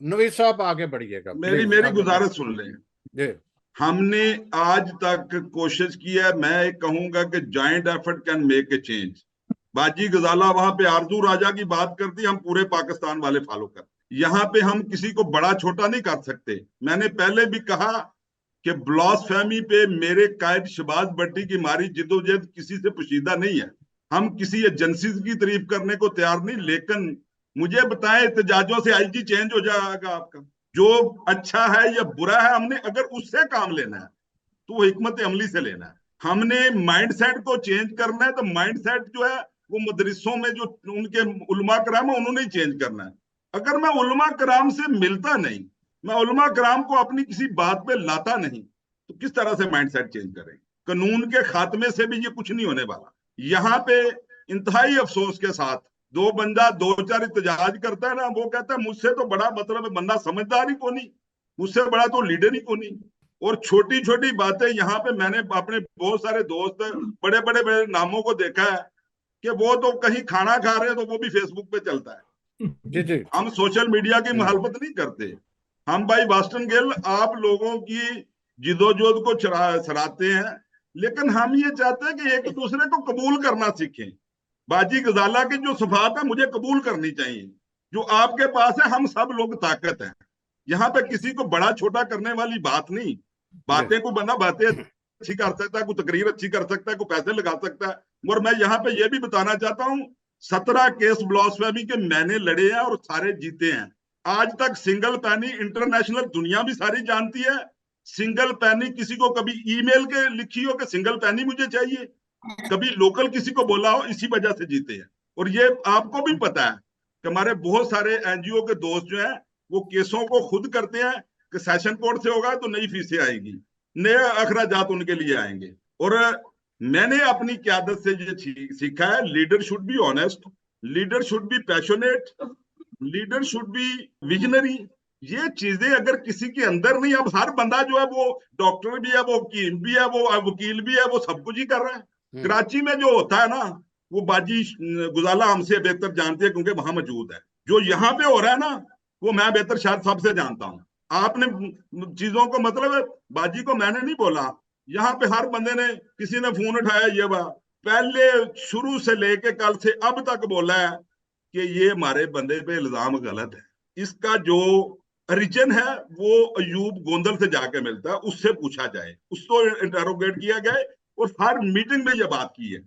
नवीद साहब आगे बढ़िएगा, मेरी गुजारिश सुन लें जी। हमने आज तक कोशिश की है, मैं कहूंगा कि joint effort can make a change. बाजी गजाला वहां पे आरजू राजा की बात करती, हम पूरे पाकिस्तान वाले फॉलो करते। यहाँ पे हम किसी को बड़ा छोटा नहीं कर सकते। मैंने पहले भी कहा कि ब्लास्फेमी पे मेरे कायद शहबाज भट्टी की मारी जिद्दोजहद किसी से पोशीदा नहीं है। हम किसी एजेंसी की तारीफ करने को तैयार नहीं, लेकिन मुझे बताएं एहतजाजों से आईजी चेंज हो जाएगा आपका? जो अच्छा है या बुरा है, हमने अगर उससे काम लेना है तो वो हिकमत अमली से लेना है। हमने माइंडसेट को चेंज करना है, तो माइंडसेट जो है वो मदरसों में जो उनके उलमा कराम है उन्होंने ही चेंज करना है। अगर मैं उलमा कराम से मिलता नहीं, मैं उलमा कराम को अपनी किसी बात पे लाता नहीं, तो किस तरह से माइंडसेट चेंज करें? कानून के खात्मे से भी ये कुछ नहीं होने वाला। यहाँ पे इंतहाई अफसोस के साथ दो बंदा 2-4 एहतजाज करता है ना, वो कहता है मुझसे तो बड़ा मतलब बंदा समझदार ही को नहीं, मुझसे बड़ा तो लीडर ही को नहीं। और छोटी छोटी बातें यहाँ पे मैंने अपने बहुत सारे दोस्त बड़े बड़े नामों को देखा है कि वो तो कहीं खाना खा रहे हैं तो वो भी फेसबुक पे चलता है। जी। हम सोशल मीडिया की मुखालफत नहीं करते, हम भाई बास्टन गिल आप लोगों की जिदोजहद को सराहते हैं, लेकिन हम ये चाहते हैं कि एक दूसरे को कबूल करना सीखें। बाजी गजाला की जो सफात है मुझे कबूल करनी चाहिए, जो आपके पास है। हम सब लोग ताकत हैं, यहाँ पे किसी को बड़ा छोटा करने वाली बात नहीं। बातें को बंदा बातें अच्छी कर सकता है, कोई तकरीर अच्छी कर सकता है, कोई पैसे लगा सकता है। और मैं यहाँ पे ये भी बताना चाहता हूँ, 17 केस ब्लास्फेमी के मैंने लड़े हैं और सारे जीते हैं। आज तक सिंगल पैनी इंटरनेशनल दुनिया भी सारी जानती है। सिंगल पैनी किसी को कभी ईमेल के लिखी हो कि सिंगल पैनी मुझे चाहिए, कभी लोकल किसी को बोला हो, इसी वजह से जीते हैं। और ये आपको भी पता है कि हमारे बहुत सारे एनजीओ के दोस्त जो हैं वो केसों को खुद करते हैं कि सेशन कोर्ट से होगा तो नई फीसें आएगी, नए अखराजात उनके लिए आएंगे। और मैंने अपनी क्यादत से ये सीखा है, leader should be honest, leader should be passionate, leader should be visionary. ये चीजें अगर किसी के अंदर नहीं, अब हर बंदा जो है वो डॉक्टर भी है, वो हकीम भी है, वो वकील भी है, वो सब कुछ ही कर रहा है। कराची में जो होता है ना, वो बाजी गुजाला हमसे बेहतर जानती है क्योंकि वहां मौजूद है। जो यहाँ पे हो रहा है ना, वो मैं बेहतर शायद सबसे जानता हूँ। आपने चीजों को मतलब बाजी को मैंने नहीं बोला, यहाँ पे हर बंदे ने, किसी ने फोन उठाया, ये पहले शुरू से लेके कल से अब तक बोला है कि ये हमारे बंदे पे इल्जाम गलत है। इसका जो ओरिजिन है वो अयूब गोंदल से जाके मिलता है, उससे पूछा जाए, उसको इंटरोगेट किया जाए, और हर मीटिंग में ये बात की है।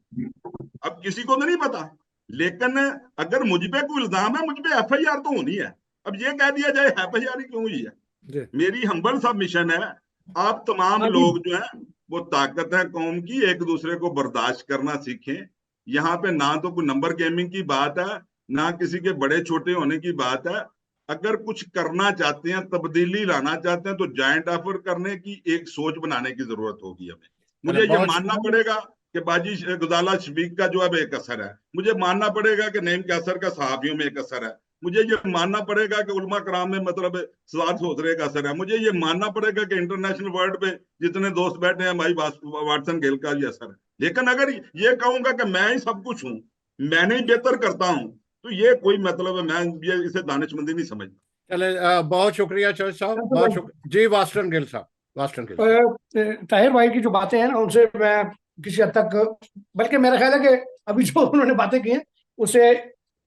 अब किसी को तो नहीं पता, लेकिन अगर मुझ पे कोई इल्जाम है, मुझ पे एफआईआर तो होनी है। अब ये कह दिया जाए एफआईआर ही क्यों हुई है। मेरी हम्बल सबमिशन है, आप तमाम लोग जो है वो ताकत है कौम की, एक दूसरे को बर्दाश्त करना सीखें। यहाँ पे ना तो कोई नंबर गेमिंग की बात है, ना किसी के बड़े छोटे होने की बात है। अगर कुछ करना चाहते हैं, तब्दीली लाना चाहते हैं, तो जॉइंट एफर्ट करने की एक सोच बनाने की जरूरत होगी हमें। मुझे ये मानना पड़ेगा कि बाजी गुजाला शफीक का जो है एक असर है, मुझे मानना पड़ेगा कि नईम कैसर का सहाफियों में एक असर है, मुझे ये मानना पड़ेगा कि उलमा कराम में मतलब सवाद सोसरे का असर है, मुझे ये मानना पड़ेगा कि इंटरनेशनल वर्ल्ड पे जितने दोस्त बैठे हैं भाई वाटसन गेल का ये असर है। लेकिन अगर ये कहूंगा कि मैं ही सब कुछ हूँ, मैंने ही बेहतर करता हूँ, तो ये कोई मतलब है, मैं ये इसे दानिशमंदी नहीं समझता। चले, बहुत शुक्रिया चौधरी साहब, बहुत शुक्रिया जी। वास्टन गिल साहब, वास्टन गिल। ताहिर भाई की जो बातें हैं ना, उनसे मैं किसी हद तक, बल्कि मेरा ख्याल है कि अभी जो उन्होंने बातें की हैं उससे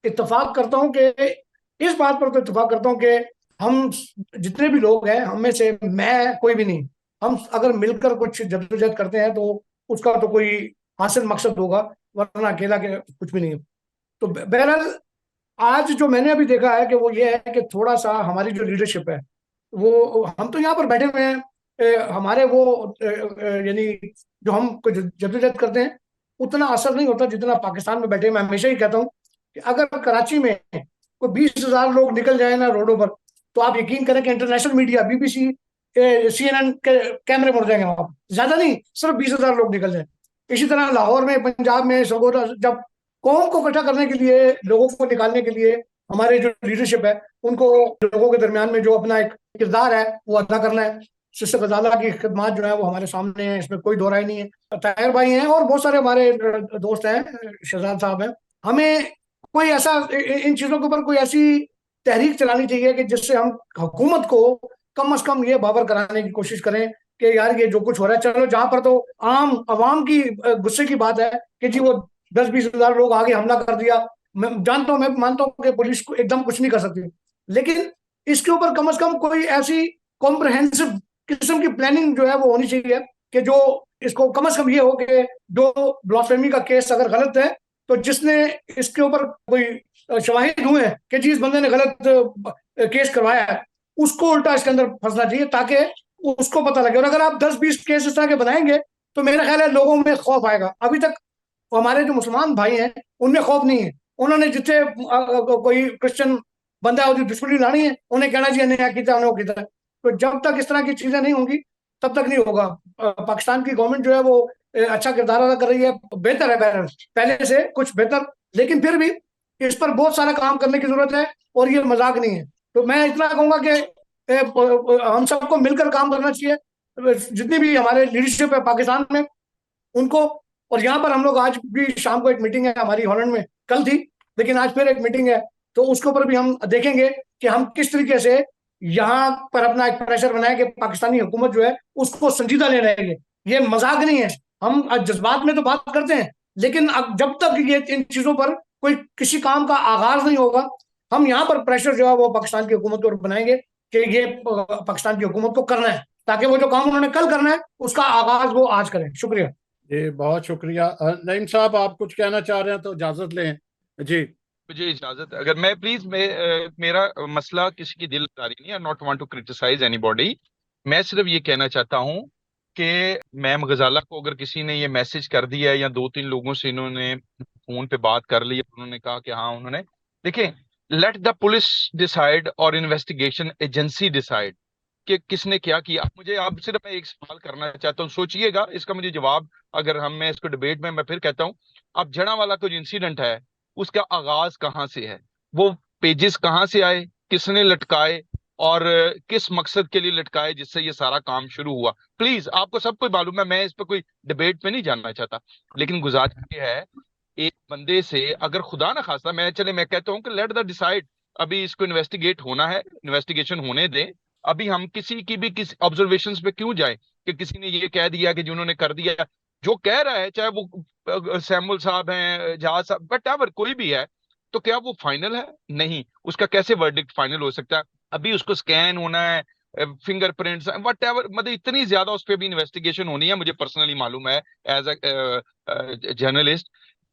इत्तेफाक करता हूं, कि इस बात पर तो इत्तेफाक करता हूं कि हम जितने भी लोग हैं, हम में से मैं कोई भी नहीं, हम अगर मिलकर कुछ जद्दोजहद करते हैं तो उसका तो कोई हासिल मकसद होगा, वरना अकेला के कुछ भी नहीं है। तो बहरहाल आज जो मैंने अभी देखा है कि वो ये है कि थोड़ा सा हमारी जो लीडरशिप है, वो हम तो यहाँ पर बैठे हुए हैं, हमारे वो यानी जो हम कुछ जद्दोजहद करते हैं उतना असर नहीं होता जितना पाकिस्तान में बैठे। मैं हमेशा ही कहता हूँ कि अगर कराची में कोई 20,000 लोग निकल जाए ना रोडों पर, तो आप यकीन करें कि इंटरनेशनल मीडिया, BBC, CNN के कैमरे मुड़ जाएंगे वहां पर। ज्यादा नहीं, सिर्फ 20,000 लोग निकल जाए। इसी तरह लाहौर में, पंजाब में, सरगोदा, जब कौम को इकट्ठा करने के लिए, लोगों को निकालने के लिए हमारे जो लीडरशिप है, उनको लोगों के दरमियान में जो अपना एक किरदार है वो अदा करना है। सिस्टर गजाला की खिदमात जो है वो हमारे सामने है, इसमें कोई दो राय नहीं है। ताहिर भाई हैं और बहुत सारे हमारे दोस्त हैं, शहजाद साहब हैं। हमें कोई ऐसा इन चीजों के ऊपर कोई ऐसी तहरीक चलानी चाहिए कि जिससे हम हुकूमत को कम से कम ये बावर कराने की कोशिश करें कि यार ये जो कुछ हो रहा है, चलो जहां पर तो आम आवाम की गुस्से की बात है कि जी वो 10-20 हज़ार लोग आगे हमला कर दिया, मैं जानता हूँ, मैं मानता हूँ कि पुलिस को एकदम कुछ नहीं कर सकती, लेकिन इसके ऊपर कम से कम कोई ऐसी कॉम्प्रहेंसिव किस्म की प्लानिंग जो है वो होनी चाहिए कि जो इसको कम से कम ये हो कि जो ब्लास्फेमी का केस अगर गलत है, तो जिसने इसके ऊपर कोई शवाहिद हुए हैं कि जी इस बंदे ने गलत केस करवाया है, उसको उल्टा इसके अंदर फंसना चाहिए ताकि उसको पता लगे। और अगर आप 10-20 केस इस तरह के बनाएंगे तो मेरा ख्याल है लोगों में खौफ आएगा। अभी तक हमारे जो मुसलमान भाई हैं उनमें खौफ नहीं है, उन्होंने जितने कोई क्रिश्चियन बंदा है दुश्मनी लानी है, उन्हें कहना चाहिए नहीं किया उन्हें किया। तो जब तक इस तरह की चीजें नहीं होंगी तब तक नहीं होगा। पाकिस्तान की गवर्नमेंट जो है वो अच्छा किरदार अदा कर रही है, बेहतर है पहले से कुछ बेहतर, लेकिन फिर भी इस पर बहुत सारा काम करने की जरूरत है और ये मजाक नहीं है। तो मैं इतना कहूंगा कि हम सबको मिलकर काम करना चाहिए, जितनी भी हमारे लीडरशिप है पाकिस्तान में उनको। और यहाँ पर हम लोग आज भी शाम को एक मीटिंग है हमारी हॉलैंड में, कल थी लेकिन आज फिर एक मीटिंग है, तो उसके ऊपर भी हम देखेंगे कि हम किस तरीके से यहाँ पर अपना एक प्रेशर बनाए कि पाकिस्तानी हुकूमत जो है उसको संजीदा ले रही है। ये मजाक नहीं है, हम जज्बात में तो बात करते हैं, लेकिन जब तक ये इन चीजों पर कोई किसी काम का आगाज नहीं होगा, हम यहाँ पर प्रेशर जो है वो पाकिस्तान की हुकूमत पर बनाएंगे कि ये पाकिस्तान की हुकूमत को करना है, ताकि वो जो काम उन्होंने कल करना है उसका आगाज वो आज करें। शुक्रिया जी, बहुत शुक्रिया। नईम साहब, आप कुछ कहना चाह रहे हैं तो इजाजत लें जी। मुझे इजाजत, अगर मैं प्लीज, मेरा मसला किसी की दिलदारी नहीं है, not want to criticise anybody. मैं सिर्फ ये कहना चाहता हूँ कि मैम गजाला को अगर किसी ने ये मैसेज कर दिया है, या दो तीन लोगों से इन्होंने फोन पे बात कर ली है, उन्होंने कहा कि हाँ उन्होंने, देखें, लेट द पुलिस डिसाइड और इन्वेस्टिगेशन एजेंसी डिसाइड कि किसने क्या किया। अब मुझे, आप सिर्फ मैं एक सवाल करना चाहता हूँ, सोचिएगा इसका मुझे जवाब, अगर हम, मैं इसको डिबेट में, मैं फिर कहता हूँ, अब जड़ा वाला कोई इंसिडेंट है, उसका आगाज कहाँ से है, वो पेजेस कहाँ से आए, किसने लटकाए, और किस मकसद के लिए लटकाए जिससे ये सारा काम शुरू हुआ। प्लीज, आपको सब कुछ मालूम है, मैं इस पर कोई डिबेट में नहीं जानना चाहता, लेकिन गुजारिश ये है, एक बंदे से अगर खुदा ना खास्ता, मैं कहता हूँ कि लेट द डिसाइड, अभी इसको इन्वेस्टिगेट होना है, इन्वेस्टिगेशन होने दें। अभी हम किसी की भी किसी ऑब्जर्वेशंस पे क्यों जाए कि किसी ने ये कह दिया कि जिन्होंने कर दिया, जो कह रहा है, चाहे वो सैमुल साहब हैं, जहाज साहब, बट एवर कोई भी है, तो क्या वो फाइनल है? नहीं, उसका कैसे वर्डिक्ट फाइनल हो सकता है? अभी उसको स्कैन होना है, फिंगरप्रिंट्स, वट एवर, मतलब इतनी ज्यादा उस पर भी इन्वेस्टिगेशन होनी है, मुझे पर्सनली मालूम है एज अ जर्नलिस्ट।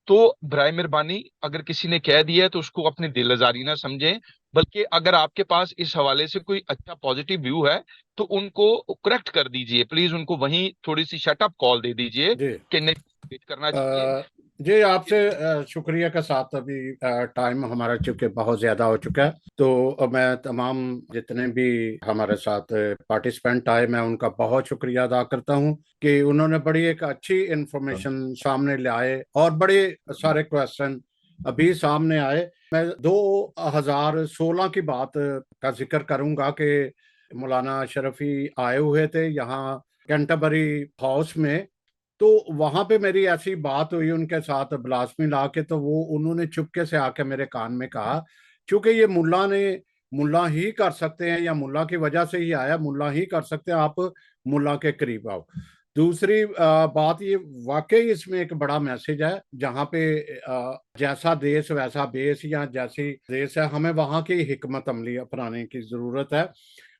तो बराए मेहरबानी, अगर किसी ने कह दिया है तो उसको अपनी दिल आजारी ना समझें, बल्कि अगर आपके पास इस हवाले से कोई अच्छा पॉजिटिव व्यू है तो उनको करेक्ट कर दीजिए प्लीज, उनको वहीं थोड़ी सी शटअप कॉल दे दीजिए जी। कि नहीं वेट करना चाहिए। जी, आपसे शुक्रिया के साथ अभी टाइम हमारा चूंकि बहुत ज़्यादा हो चुका है, तो मैं तमाम जितने भी हमारे साथ पार्टिसिपेंट आए, मैं उनका बहुत शुक्रिया अदा करता हूं कि उन्होंने बड़ी एक अच्छी इंफॉर्मेशन सामने ले आए और बड़े सारे क्वेश्चन अभी सामने आए। मैं 2016 की बात का जिक्र करूंगा कि मौलाना शरफी आए हुए थे यहाँ कैंटरबरी हाउस में, तो वहां पे मेरी ऐसी बात हुई उनके साथ ब्लासमी ला के, तो वो उन्होंने चुपके से आके मेरे कान में कहा, चूंकि ये मुल्ला ही कर सकते हैं या मुल्ला की वजह से ही आया, मुल्ला ही कर सकते हैं, आप मुल्ला के करीब आओ। दूसरी बात ये, वाकई इसमें एक बड़ा मैसेज है, जहाँ पे जैसा देश वैसा बेस, या जैसी देश है, हमें वहाँ की हिकमत अमली अपनाने की जरूरत है।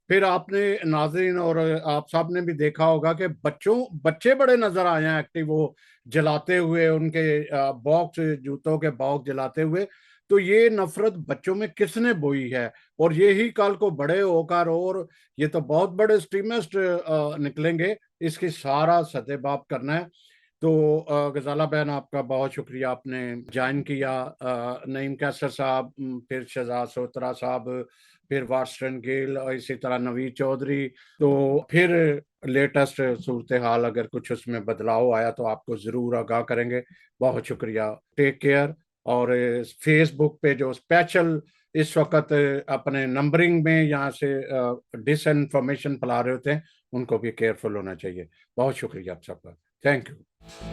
फिर आपने नाज़रीन और आप सब ने भी देखा होगा कि बच्चे बड़े नजर आए हैं एक्टिव, वो जलाते हुए, उनके बॉक्स, जूतों के बॉक्स जलाते हुए। तो ये नफरत बच्चों में किसने बोई है? और ये ही कल को बड़े होकर, और ये तो बहुत बड़े एक्सट्रीमिस्ट निकलेंगे, इसकी सारा सदेबाप करना है। तो गजाला बहन, आपका बहुत शुक्रिया, आपने ज्वाइन किया। नईम कैसर साहब, फिर शहजाद सोतरा साहब, फिर वार्स्टन गेल, और इसी तरह नवीद चौधरी। तो फिर लेटेस्ट सूरत हाल अगर कुछ उसमें बदलाव आया तो आपको ज़रूर आगाह करेंगे। बहुत शुक्रिया, टेक केयर। और फेसबुक पे जो स्पेशल इस वक्त अपने नंबरिंग में यहाँ से डिस इन्फॉर्मेशन फैला रहे होते हैं, उनको भी केयरफुल होना चाहिए। बहुत शुक्रिया आप सबका, थैंक यू।